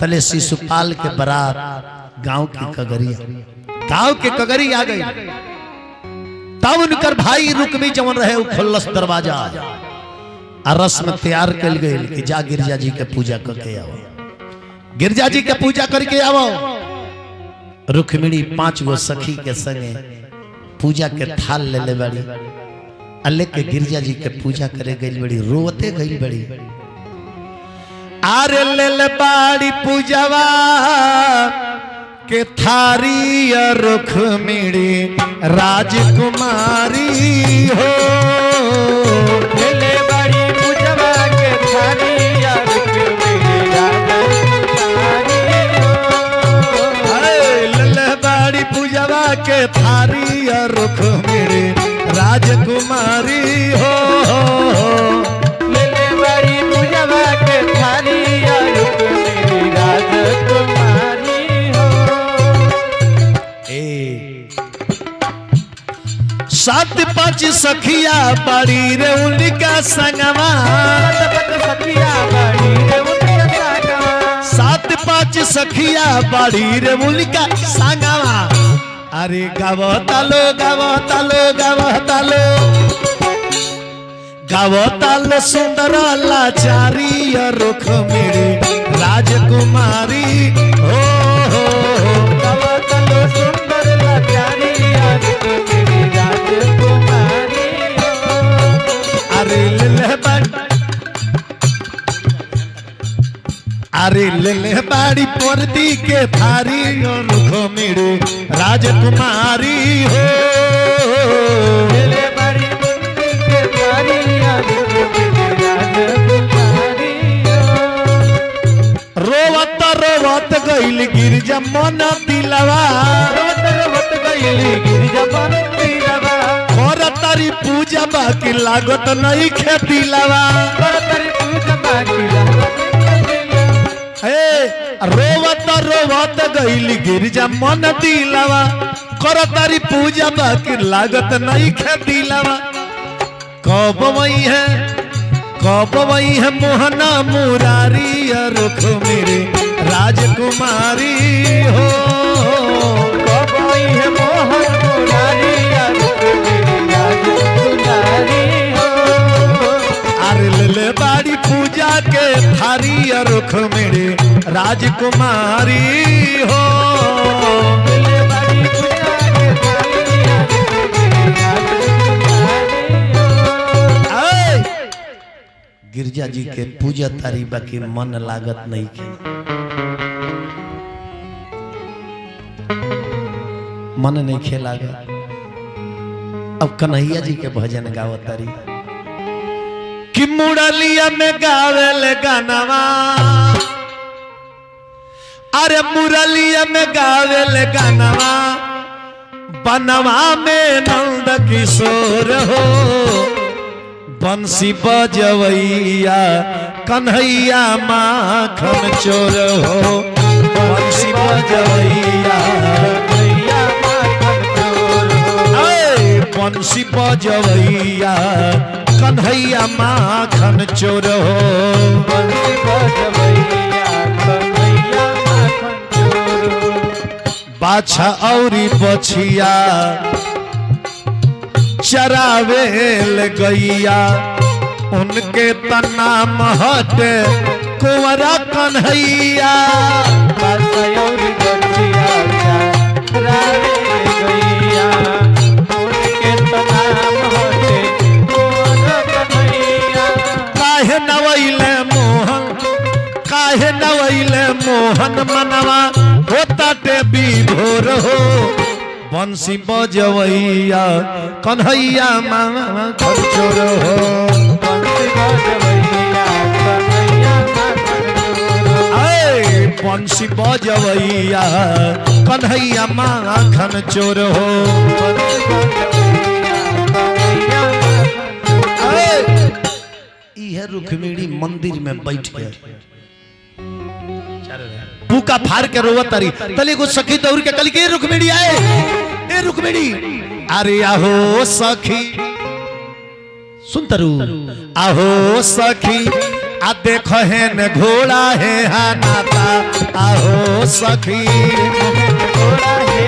तले शिशुपाल के बरात गांव की कगरी आ गई तब उनकर भाई रुक्मी जवन रहे उ खोलस दरवाजा आ रस्म तैयार कल गई कि जा गिरजा जी के पूजा करके आओ गिरजा जी के पूजा करके आओ रुक्मिणी 5 गो सखी के संगे पूजा के थाल ले ले बड़ी अल्ले के गिरजा जी के पूजा करे गई बड़ी रोते गई बड़ी आरे ले ले बाड़ी पूजवा के थारी रुक्मिणी राजकुमारी हो ले बड़ी पूजवा के थारी रुक्मिणी राजकुमारी हो ले बाड़ी पूजवा के थारी रुक्मिणी राजकुमारी हो ले बड़ी पूजवा के थारी रुक्मिणी राजकुमारी हो 7-5 सखिया बड़ी रे उनका संगवा सखिया बड़ी रे उनका संगवा 7 सात पाँच सखिया बाड़ी रे मुलिका सांगावा अरे गावतालो गावतालो गावतालो गावतालो सुंदर लाचारी रुख मेरे राजकुमारी हो गावतालो सुंदर लाचारी रुख मेरी राजकुमारी अरे ले बाड़ी पर्दी के थारी रुख मेरे राजकुमारी हो ले बाड़ी पर्दी के थारी रुख मेरी राजकुमारी रोवत रोवत गइल गिरजा मन दिलवा रोवत गइल गिरजा मन दिलवा और तारी पूजा बाकी लागत नहीं खेती लवा तारी पूजा बाकी लागत रोवत रोवत गइल गिरजा मन दिलवा कर तारी पूजा बाकी लागत नहीं खेती लवा कब वही है मोहना मुरारी रुख मेरे राजकुमारी हो कब वही है मोहन मुरारी रुख मेरी राजकुमारी हो अरे ले बाड़ी पूजा के थारी रुख मेरे राजकुमारी हो ले बाड़ी पूजा के थारी रुख मेरी राजकुमारी हो गिरजा जी के पूजा तारी बाकी मन लागत नहीं के मन नहीं खे लागत अब कन्हैया जी के भजन गावत तारी कि मुरलिया में गावेल गानवा अरे मुरलिया में गावेल गानवा बनवा में नंद किशोर हो बंसी बजवैया कन्हैया माखन चोर हो बंसी बजवैया कन्हैया माखन चोर हो बंसी बजवैया कन्हैया माखन चोर हो बंसी बजवैया कन्हैया माखन चोर हो बाछा औरी बछिया चरावेल गैया उनके तना महट कुंवरा कन्हैया बासयोरी बचिया चरावे गैया उनके तो नाम होते कुंवर कन्हैया काहे नवैले मोहन मनवा होता टे विभोर हो बंसी बजवैया कन्हैया माखन चोर हो बंसी बजवैया कन्हैया माखन चोर हो बंसी बजवैया कन्हैया माखन चोर हो बंसी बजवैया कन्हैया माखन चोर हो यह रुक्मिणी मंदिर में बैठ गए भूखा फार के रोवत तारी तले को सखी दौड़ के कल के रुक्मिणी आए ए रुक्मिणी अरे आहो सखी सुन तरु आहो सखी आ देखो है न घोड़ा है नाता आहो सखी घोड़ा है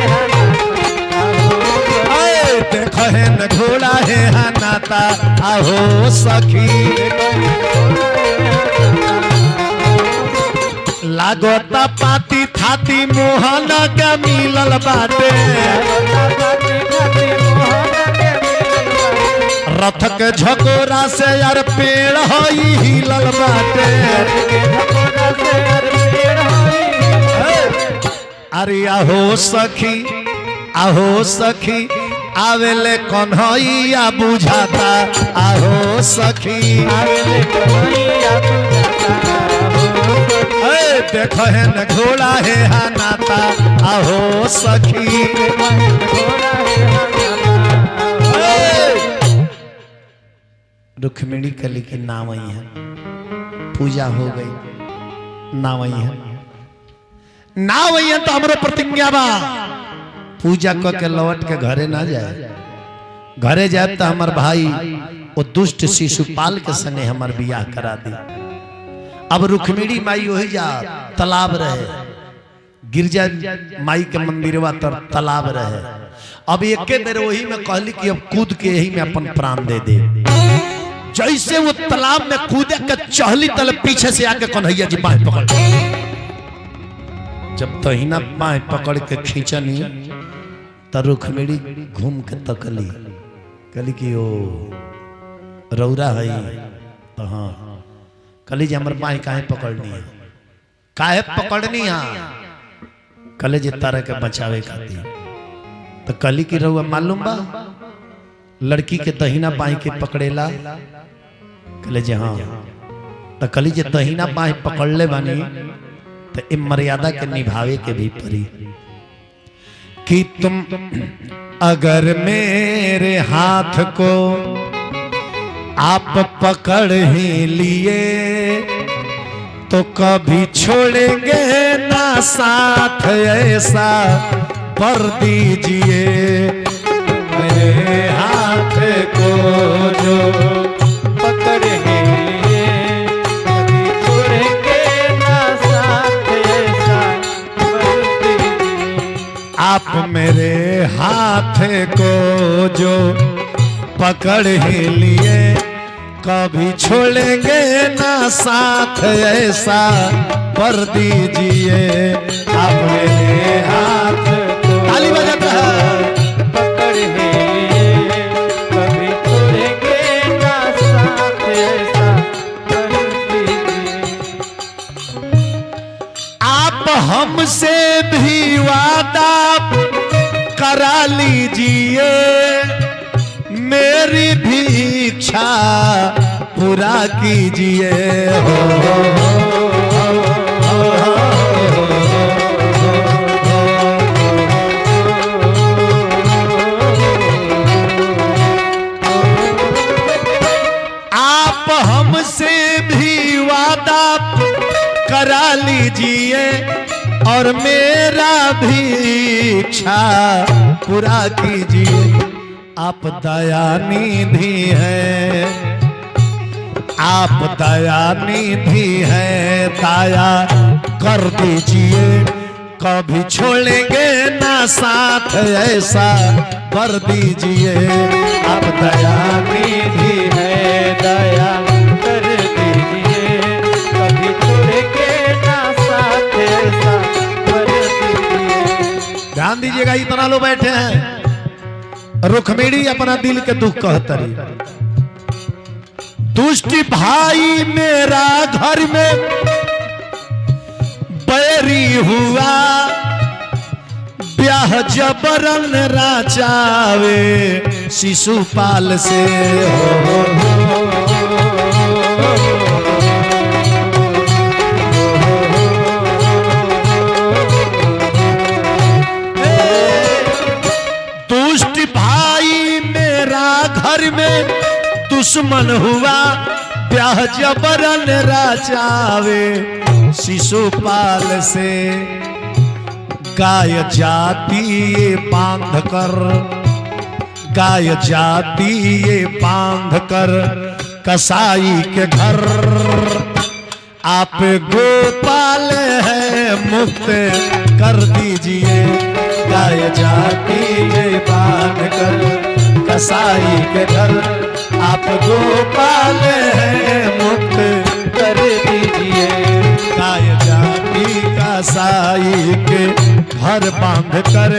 देखो है न घोड़ा है नाता आहो सखी लागोता पाती थाती मोहन के मिलल बाटे रथ के झकोरा से यार पेड़ हई हिलल बाटे अरे आहो सखी आवेले कन्हैया बुझाता आहो सखी आवेले कन्हैया बुझाता देखो है न घोड़ा है नाता आहो सखी रुक्मिणी कली की नाम आई है पूजा हो गई नाम आई है नाम आई है तो हमारे प्रतिज्ञा बा पूजा करके लौट के घरे ना जाए घरे जाए तो हमार भाई वो दुष्ट शिशुपाल के संगे हमार बियाह करा दी अब रुक्मिणी माई वही जा तालाब रहे, गिरजा माई के मंदिरवा तर तालाब रहे। अब एक बेर वही में कहली कि अब कूद के यही में अपन प्राण दे दे। जैसे वो तालाब में कूदे के चहली तले पीछे से आके कन्हैया जी बाएं पकड़, जब तहिना बाएं पकड़ के खींचनी त रुक्मिणी घूम के तकली, कहली कि ओ रौरा है तो हाँ, कहली जी हमर बाएं काहे पकड़नी है, काहे पकड़नी है, कहले जे तारा के बचावे खातिर। तो कहली कि रउआ मालूम बा लड़की के दहिना बाएं के पकड़ेला, कहले जे हाँ। तो कहली जे दहिना बाएं पकड़ले बानी तो इ मर्यादा के निभावे के भी परी कि तुम अगर मेरे हाथ को आप पकड़ ही लिए तो कभी छोड़ेंगे ना साथ, ऐसा पर दीजिए मेरे हाथ को जो पकड़ है कभी छोड़ेंगे ना साथ, ऐसा कर दीजिए। आप मेरे हाथ को जो पकड़ ही लिए कभी छोड़ेंगे ना साथ, ऐसा पर दीजिए आप मेरे हाथ को। ताली बजाता है। पकड़ है कभी छोड़ेंगे ना साथ, ऐसा कर दीजिए। आप हमसे भी वादा करा लीजिए, मेरी भी इच्छा पूरा कीजिए आप हमसे भी वादा करा लीजिए और मेरा भी इच्छा पूरा कीजिए। आप दयानिधि हैं, आप दयानिधि हैं, दया कर दीजिए कभी छोड़ेंगे ना साथ, ऐसा कर दीजिए आप दयानिधि हैं, दया कर दीजिए कभी छोड़ेंगे ना साथ, ऐसा कर दीजिए। ध्यान दीजिएगा, इतना लोग बैठे हैं, रुक्मिणी अपना दिल के दुख कहतरी। दुष्ट भाई मेरा घर में बैरी हुआ, ब्याह जबरन राचावे शिशुपाल से घर में दुश्मन हुआ, ब्याह जबरन राचावे शिशुपाल से। गाय जाती ये बांध कर, गाय जाती ये बांध कर कसाई के घर, आप गोपाल है मुक्त कर दीजिए। गाय जाती ये बांध कर कसाई के घर, आप गोपाल हैं मुक्त कर दीजिए। गाय जाती कसाई के घर बांध कर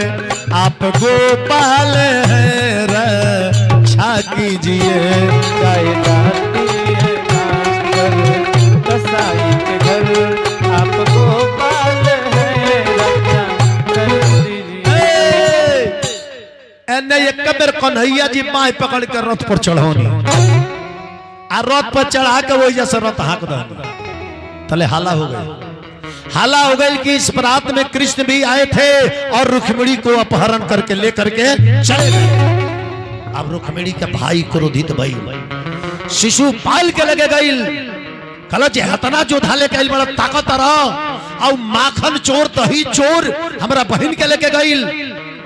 आप गोपाल हैं रक्षा कीजिए। गाय जाती है बांध कर कसाई के घर, आप गोपाल हैं रक्षा कर दीजिए। एने एक बेर कन्हैया जी बाएं पकड़ कर रथ पर चढ़ौनी, आ रथ पर चढ़ा के वही जैसे रथ हाँक दे। तले हाला हो गई, हाला हो गई कि इस रात में कृष्ण भी आए थे और रुक्मिणी को अपहरण करके लेकर के चले गए। अब रुक्मिणी के भाई क्रोधित भई, शिशुपाल के लगे गई, कल हतना जो धाले के बड़ा ताकत रहा और माखन चोर तही चोर हमरा बहन के लेके गई।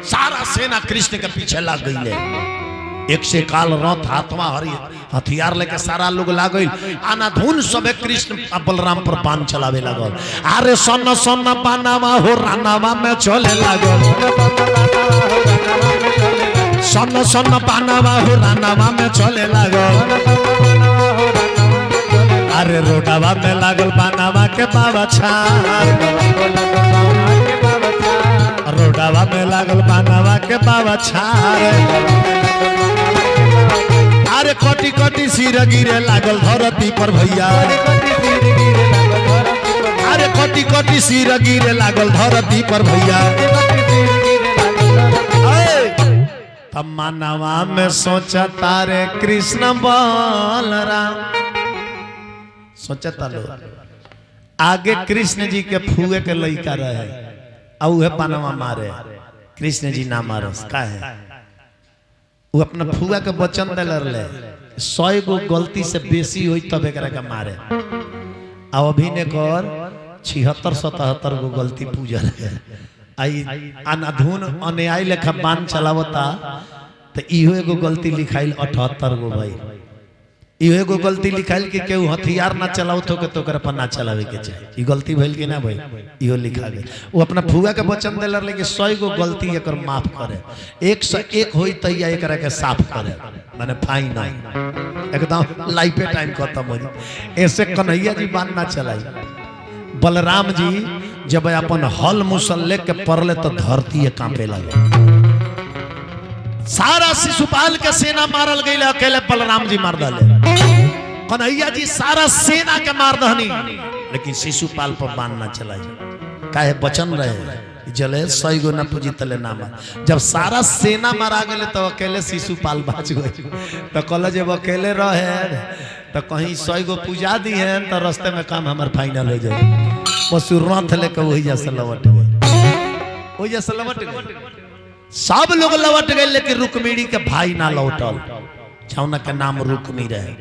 सारा सेना कृष्ण के पीछे लग गई। एक से काल रथ हाथवा हरी हथियार लेके सारा लोग लागल आना धुन सबे कृष्ण आ बलराम पर बाण चलावे लागल। अरे सन सन बानावा हो रानावा में चले लागल, सन सन बानावा हो रानावा में चले लागल। अरे रोडावा में लागल बानावा के बाबा छार, रोडावा में लागल बानावा के बाबा छार। अरे कोटी कोटी सिर गिरे लागल धरती पर भैया, अरे कोटी कोटी सिर गिरे लागल धरती पर भैया। तब मानवा में सोचा तारे कृष्ण बलराम, सोचता लो आगे कृष्ण जी के फुए के लइका रहे औहे पानवा मारे, कृष्ण जी ना मारस का है वो अपना फुआ के वचन दिले 100 गो गलती से बेसी हुई तब एकरा के मारे। अब अभी ने कर 76-77 गो गलती पूजा रहे आई अनाधुन अन्याय लेखा बाण चलावता तो इहो एगो गलती लिखाइल 78 गो भाई, इहो एगो गलती लिखाइल कि केहू हथियार ना चलाओ तो के तोकर पर ना चलावे के चाहिए, ई गलती भइल कि ना भाई इहो लिखा गई। वो अपना फुआ के वचन देलर लेके 100 गो गलती एकर माफ करे, 101 होई तैया एकरा के साफ करे माने फाइन नहीं एकदम लाइफे टाइम खत्म हो जाए। ऐसे कन्हैया जी बाण ना चलाई, बलराम जी जब अपन हल मुसल्ले के पड़ले तो धरती कांपे लगे, सारा शिशुपाल के सेना मारल गई अकेले बलराम जी मार दले, कन्हैया जी सारा सेना के मार दहनी लेकिन शिशुपाल पर बाण ना चलाई काहे वचन रहे जले 100 गो न पूजी तले ना मार। जब सारा सेना मारा गए तो अकेले शिशुपाल बच गए तो कहल जब अकेले रहे तो कहीं 100 गो पूजा दी है तो रास्ते में काम हमार फाइनल हो जाए। बस रथ लेकर वही जैसे लौट गए, वही जैसे लौट गए, सब लोग लौट गए लेकिन रुक्मिणी के भाई ना लौटल, जौना के नाम रुक्मी रहे,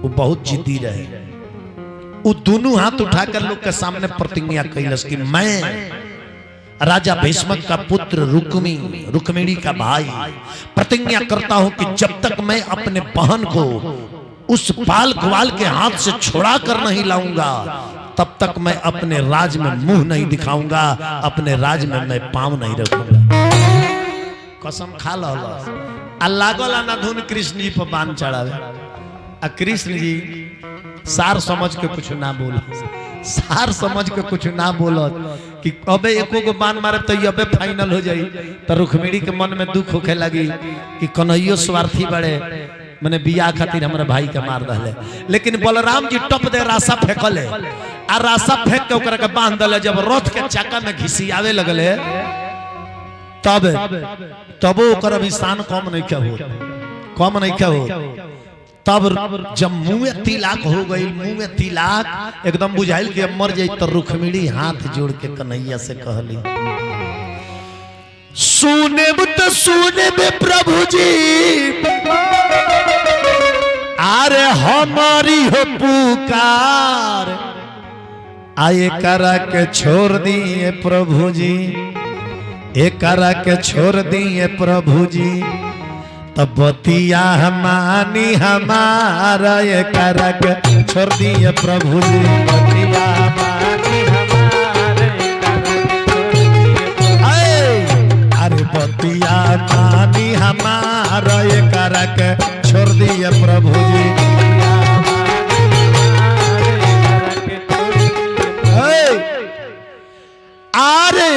वो बहुत जिद्दी रहे। वो दोनों हाथ उठाकर लोग के सामने प्रतिज्ञा कैलस कि मैं राजा भीष्मक का पुत्र रुक्मिणी का भाई प्रतिज्ञा करता हूं कि जब तक मैं अपने बहन को उस बाल ग्वाल के हाथ से छुड़ा कर नहीं लाऊंगा तब तक मैं अपने राज में मुंह नहीं दिखाऊंगा, अपने राज में मैं पांव नहीं रखूंगा। कसम खा लो लागल ना धुन कृष्ण जी पर बाण चढ़ावे आ कृष्ण जी सार समझ के कुछ ना बोल, सार समझ के कुछ ना बोल कि अबे एको गो बाण मारे तो अबे फाइनल हो जाई। तो रुक्मिणी के मन में दुख होखे लगी कि कन्हैया स्वार्थी बड़े मैंने बियाह खातिर हमारे भाई के मार दले, लेकिन बलराम जी टप दे रासा फेंकले आ रासा फेंक के ओकरा के बांध दले। जब रथ के चाका में घिसियावे लगले तब ओकर अभिशान कम नहीं क्या हो, कम नहीं क्या हो। तब जब मुंह में तिलाक हो गई, मुंह में तिलाक एकदम बुझाइल कि मर जाई तो रुक्मिणी हाथ जोड़ के कन्हैया से कहली सुने तो सुने बे प्रभु जी अरे हमारी हो पुकार आए करा के छोड़ दिए प्रभु जी, एक करा के छोड़ दिए प्रभु जी तब बतिया मानी हमारा ये करा के छोड़ दिए प्रभु जी, बतिया मानी अरे बतिया मानी हमारा ये करा के छोड़ दिए प्रभु जी। अरे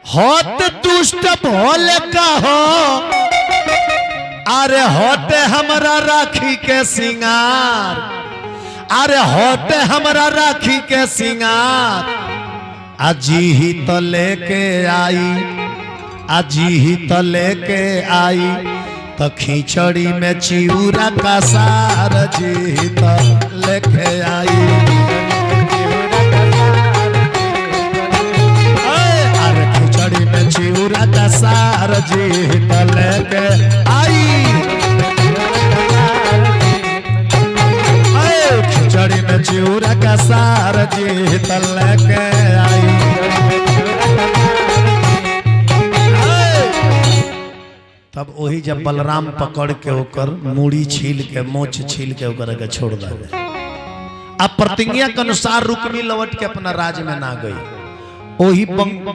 होत दुष्ट भोले का हो, अरे होते हमरा राखी के सिंगार, अरे होते हमरा राखी के सिंगार अजी ही तो लेके आई, अजी ही तो लेके आई तो खिचड़ी में चिउरा का सार जी ही तो लेके आई। में चिउरा का सार जी तो लेके आई, खिचड़ी में चिउरा का सार जी तो लेके आई। तब वही जब बलराम पकड़ के ओकर मूड़ी छील के मोछ छील के ओकर के छोड़ दे। अब प्रतिज्ञा के अनुसार रुक्मी लौट के अपना राज में ना गई। वही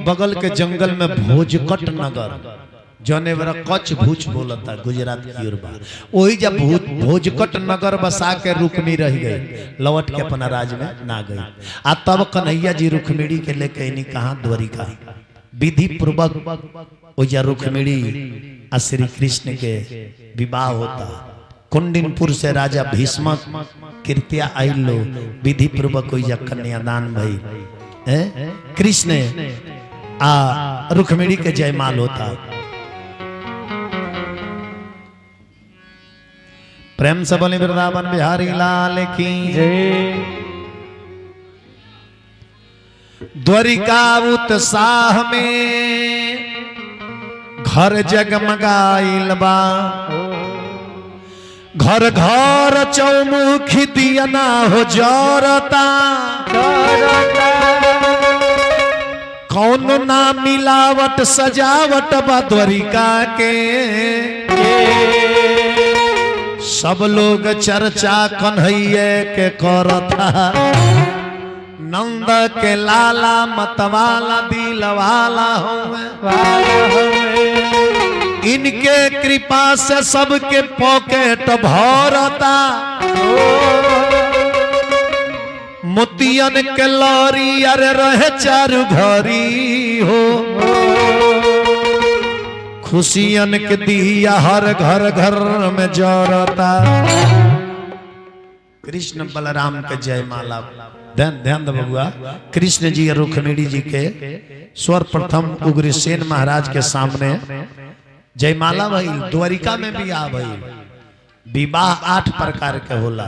बगल के जंगल में भोजकट नगर जौने बरा कच्छ भूच बोलता गुजरात की ओर बा, वही जब भोजकट नगर बसा के रुक्मी रह गई, लौट के अपना राज में ना गई। आ तब कन्हैया जी रुक्मिणी के लेके इन्हीं कहा द्वारिका विधि पूर्वक ओजा रुक्मिणी आ श्री कृष्ण के विवाह होता। कुंडिनपुर से राजा भीष्म कृत्या आइलो विधि पूर्वक ओजा कन्यादान भई, कृष्ण आ रुक्मिणी के जयमाल होता। प्रेम से बोले वृंदावन बिहारी लाल की जय। द्वारिका उत्साह में घर जगमगाइल बा, घर घर चौमुखी दिया ना हो जरता, कौन ना मिलावट सजावट बा द्वारिका के। सब लोग चर्चा कन्हैया के करता, नंद के लाला मतवाला दिल वाला हो, इनके कृपा से सबके पॉकेट भरता, मोतियन के लौरी अरे रहे चारू घरी हो, खुशियन के दिया हर घर घर में जरता। कृष्ण बलराम के जयमाला ध्यान दे बबुआ। कृष्ण जी रुक्मिणी जी के सर्वप्रथम उग्रसेन महाराज के सामने जयमाला भई। द्वारिका में भी आ भई। विवाह 8 प्रकार के होला,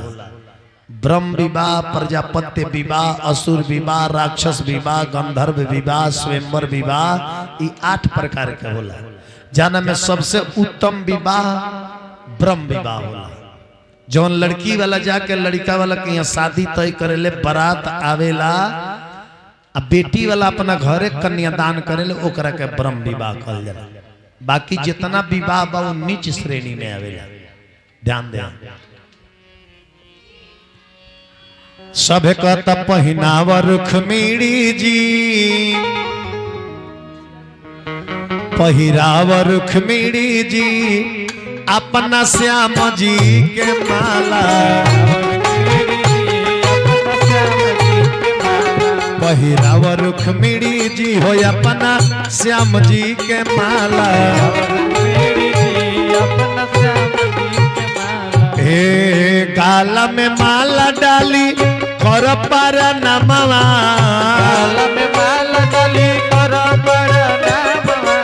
ब्रह्म विवाह, प्रजापत्य विवाह, असुर विवाह, राक्षस विवाह, गंधर्व विवाह, स्वयंवर विवाह, ये 8 प्रकार के होला। जाना में सबसे उत्तम विवाह ब्रह्म विवाह होला। जौन लड़की वाला जाके लड़का वाला के यहाँ शादी तय करेले, बारात आवेला, अब बेटी वाला अपना घरे कन्यादान करेले, ओकरा के ब्रह्म विवाह कहल जाला। बाकी जितना विवाह बा वो नीच श्रेणी में आवेला। ध्यान दे। सभे का पहिनावा रुक्मिणी जी, पहिरावा रुक्मिणी जी, अपना श्याम जी के माला, पहिरावा रुक्मिणी जी हो अपना श्याम जी के माला। हे गाला में माला डाली कर पर नमवा, गाला में माला डाली कर पर नमवा।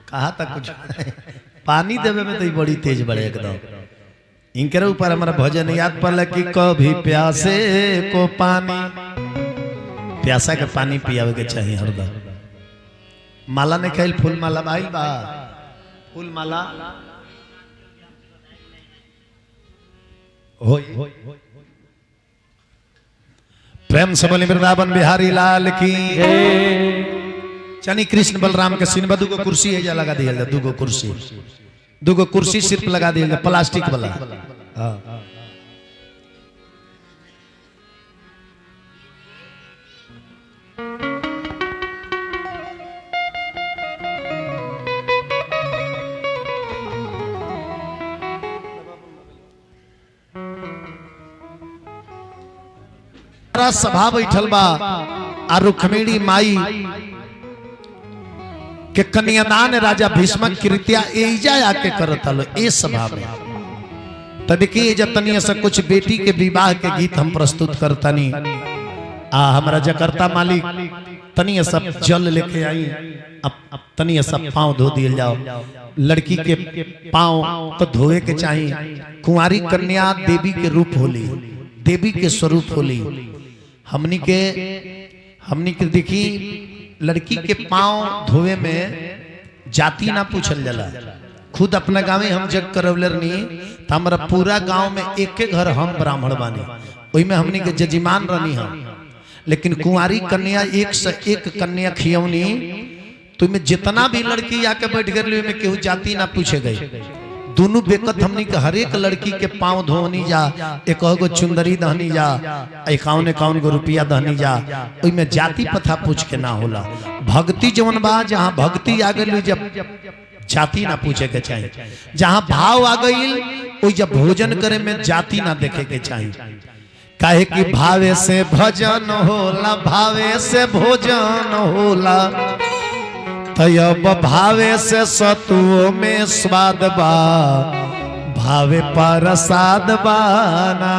कहा था कुछ पानी देवे में तो बड़ी तेज बढ़े एकदम। इनके ऊपर हमारा भजन याद पड़ला कि कभी प्यासे को पानी, प्यासा के पानी पियावे के चाहिए हरदम। माला ने खेल फूल माला भाई बा, फूल माला हो। प्रेम से बोले वृंदावन बिहारी लाल की। चनी कृष्ण बलराम के सिनेमा दुगो कुर्सी है जा लगा दिया, दुगो कुर्सी सिर्फ लगा दिया प्लास्टिक वाला। हाँ। सभा बैठल बा आ रुक्मिणी माई के कन्यादान राजा भीष्म कृत्या एजा आके करत हलो ए सभा में। तो देखिए जतनिया से कुछ बेटी के विवाह के गीत हम प्रस्तुत करतनी। आ हमारा जकर्ता मालिक तनिया सब जल लेके आई, अब तनिया सब पांव धो दिए जाओ। लड़की के पांव तो धोए के चाहिए। कुंवारी कन्या देवी के रूप होली, देवी के स्वरूप होली। हमनी के देखी लड़की के पांव धोवे में जाति ना पूछल जाला। खुद अपना गाँव में हम जग करवलर नहीं, हमारा पूरा गांव में एक घर हम ब्राह्मण बानी, वही में हमनी के जजमान रहनी हम। लेकिन कुंवारी कन्या एक से एक कन्या खियौनी तुम्हें जितना भी लड़की आके बैठ गई में केहू जाति ना पूछे गई। दोनों बेकत हमनी के हर एक लड़की के पाँव धोनी जा, एक गो चुंदरी दहनी जा, 51 गो रुपया दहनी जा, में जाति पथा पूछ के ना होला। भक्ति जवन बा जहाँ भक्ति आ गई जब जाति ना पूछे के चाहिए, जहाँ भाव आ गई वो जब भोजन करे में जाति ना देखे के चाहिए। काहे कि भावे से भजन होला, भावे से भोजन होला, तब भावे से सतुओं में स्वाद बा, भावे प्रसाद बाना।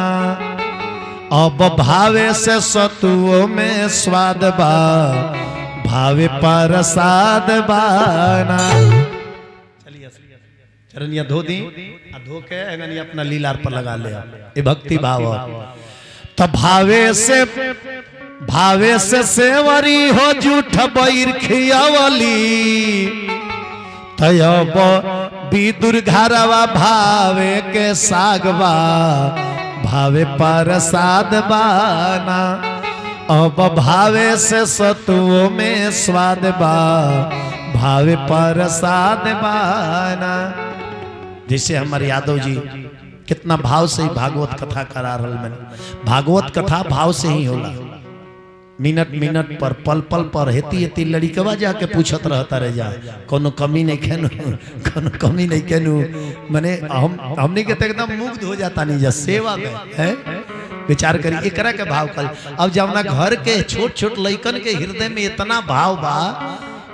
अब भावे से सतुओं में स्वाद बा, भावे प्रसाद बाना। चलिए चरनिया धो दी, धो के अगन अपना लीलार पर लगा ले, ये भक्ति भाव। तो भावे से सेवरी हो जूठ बैर खियावली, तब विदुर घरवा भावे के सागवा, भावे प्रसाद बाना। अब भावे से सतुओं में स्वाद बा, भावे प्रसाद बाना। जैसे हमारे यादव जी कितना भाव से ही भागवत कथा करा रहल में। भागवत कथा भाव से ही होला, मिनट मिनट पर पल पल पर हेती हेती लड़िकवा जाके पूछत रहता रह जा, कोनो कमी नहीं खेनु, कोनो कमी नहीं खेनु। मने हमने के एकदम मुग्ध हो जाता नहीं जा सेवा में है। विचार करी एकरा के भाव कल। अब जब ना घर के छोट छोट लइकन के हृदय में इतना भाव बा,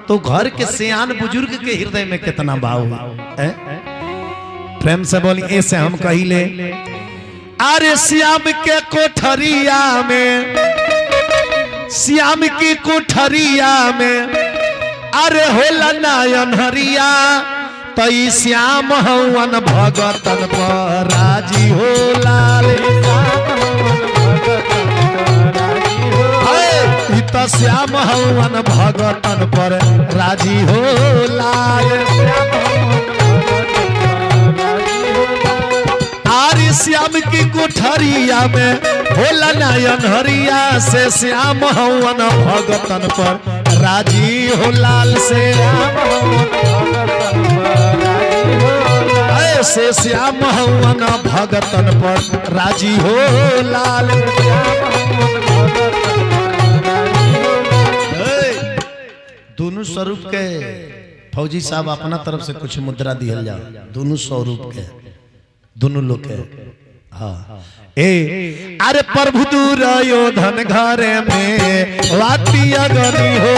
तो घर के सियान बुजुर्ग के हृदय में कितना भाव है। प्रेम से बोली ऐसे हम कहिले, अरे श्याम के कोठरिया में, श्याम की कोठरिया में, अरे होला नयन हरिया, तई श्याम हवन भगतन पर राजी हो लाल। तो श्याम हवन भगतन पर राजी हो लाल। आर्य श्याम की कोठरिया में होला नयन हरिया, से श्याम हवन भगतन पर राजी हो लाल। से ऐसे श्याम हवन भगतन पर राजी हो लाल। दोनों स्वरूप के फौजी साहब अपना तरफ से कुछ मुद्रा दिहल जाओ, दोनों स्वरूप के, दोनों लोग के। हाँ ए अरे प्रभु दुर्योधन घरे में वाती अगनी हो,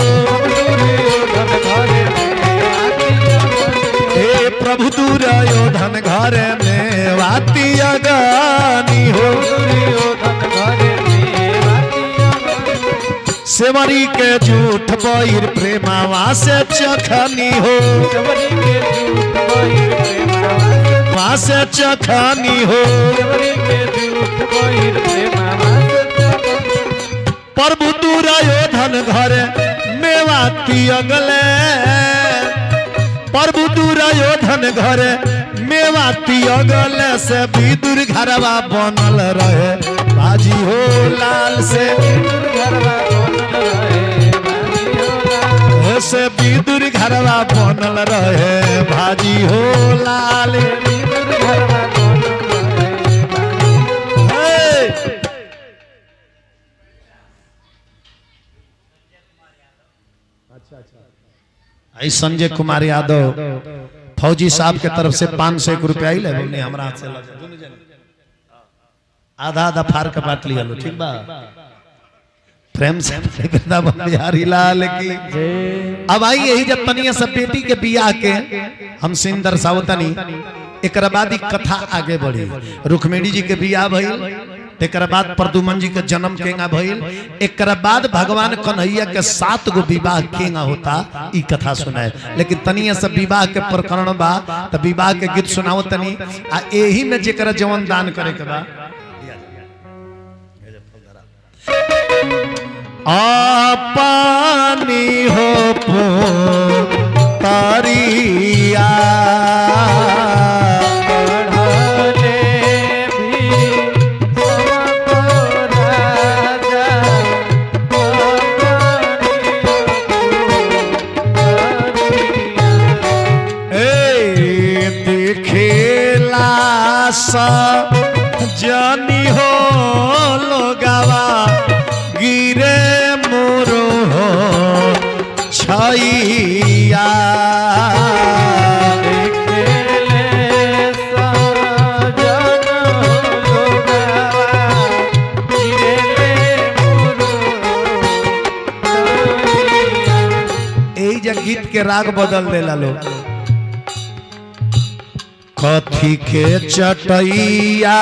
ए प्रभु दुर्योधन घरे में वाती अगनी हो। सेवरी के झूठ बैर प्रेमावा से चखनी हो, वहाँ से चखनी हो। प्रभु दुर्योधन घर मेवाती अगले, प्रभु दुर्योधन घर मेवाती अगले, से विदुर घरवा बनल रहे बाजी हो लाल। से से विदुर घरवा बनल रहे भाजी हो लाल। आई संजय कुमार यादव फौजी साहब के तरफ से 501 रुपया ही ले हमरा हाथ से आधा आधा फार के बांट लिया लो, ठीक बा। प्रेम से बिहारी लाल की। अब आई यही जब तनिया सब बेटी के बियाह के हम सीन दर्शावतनी, एक बाद कथा आगे बढ़ी। रुक्मिणी जी के बियाह भइल, एक बाद प्रदुमन जी के जन्म केंगा भइल, एक बाद भगवान कन्हैया के 7 गो विवाह केंगा होता, ई कथा सुनाए। लेकिन तनिया सब विवाह के प्रकरण बा, तो विवाह के गीत सुनाओ तनी। आ एही में जेकरा जवन दान करे के बा, पानी हो तारिया सा जानी हो लोगावा गिरे मोरो छैया गीत के राग बदल देला लोग कथी के चटैया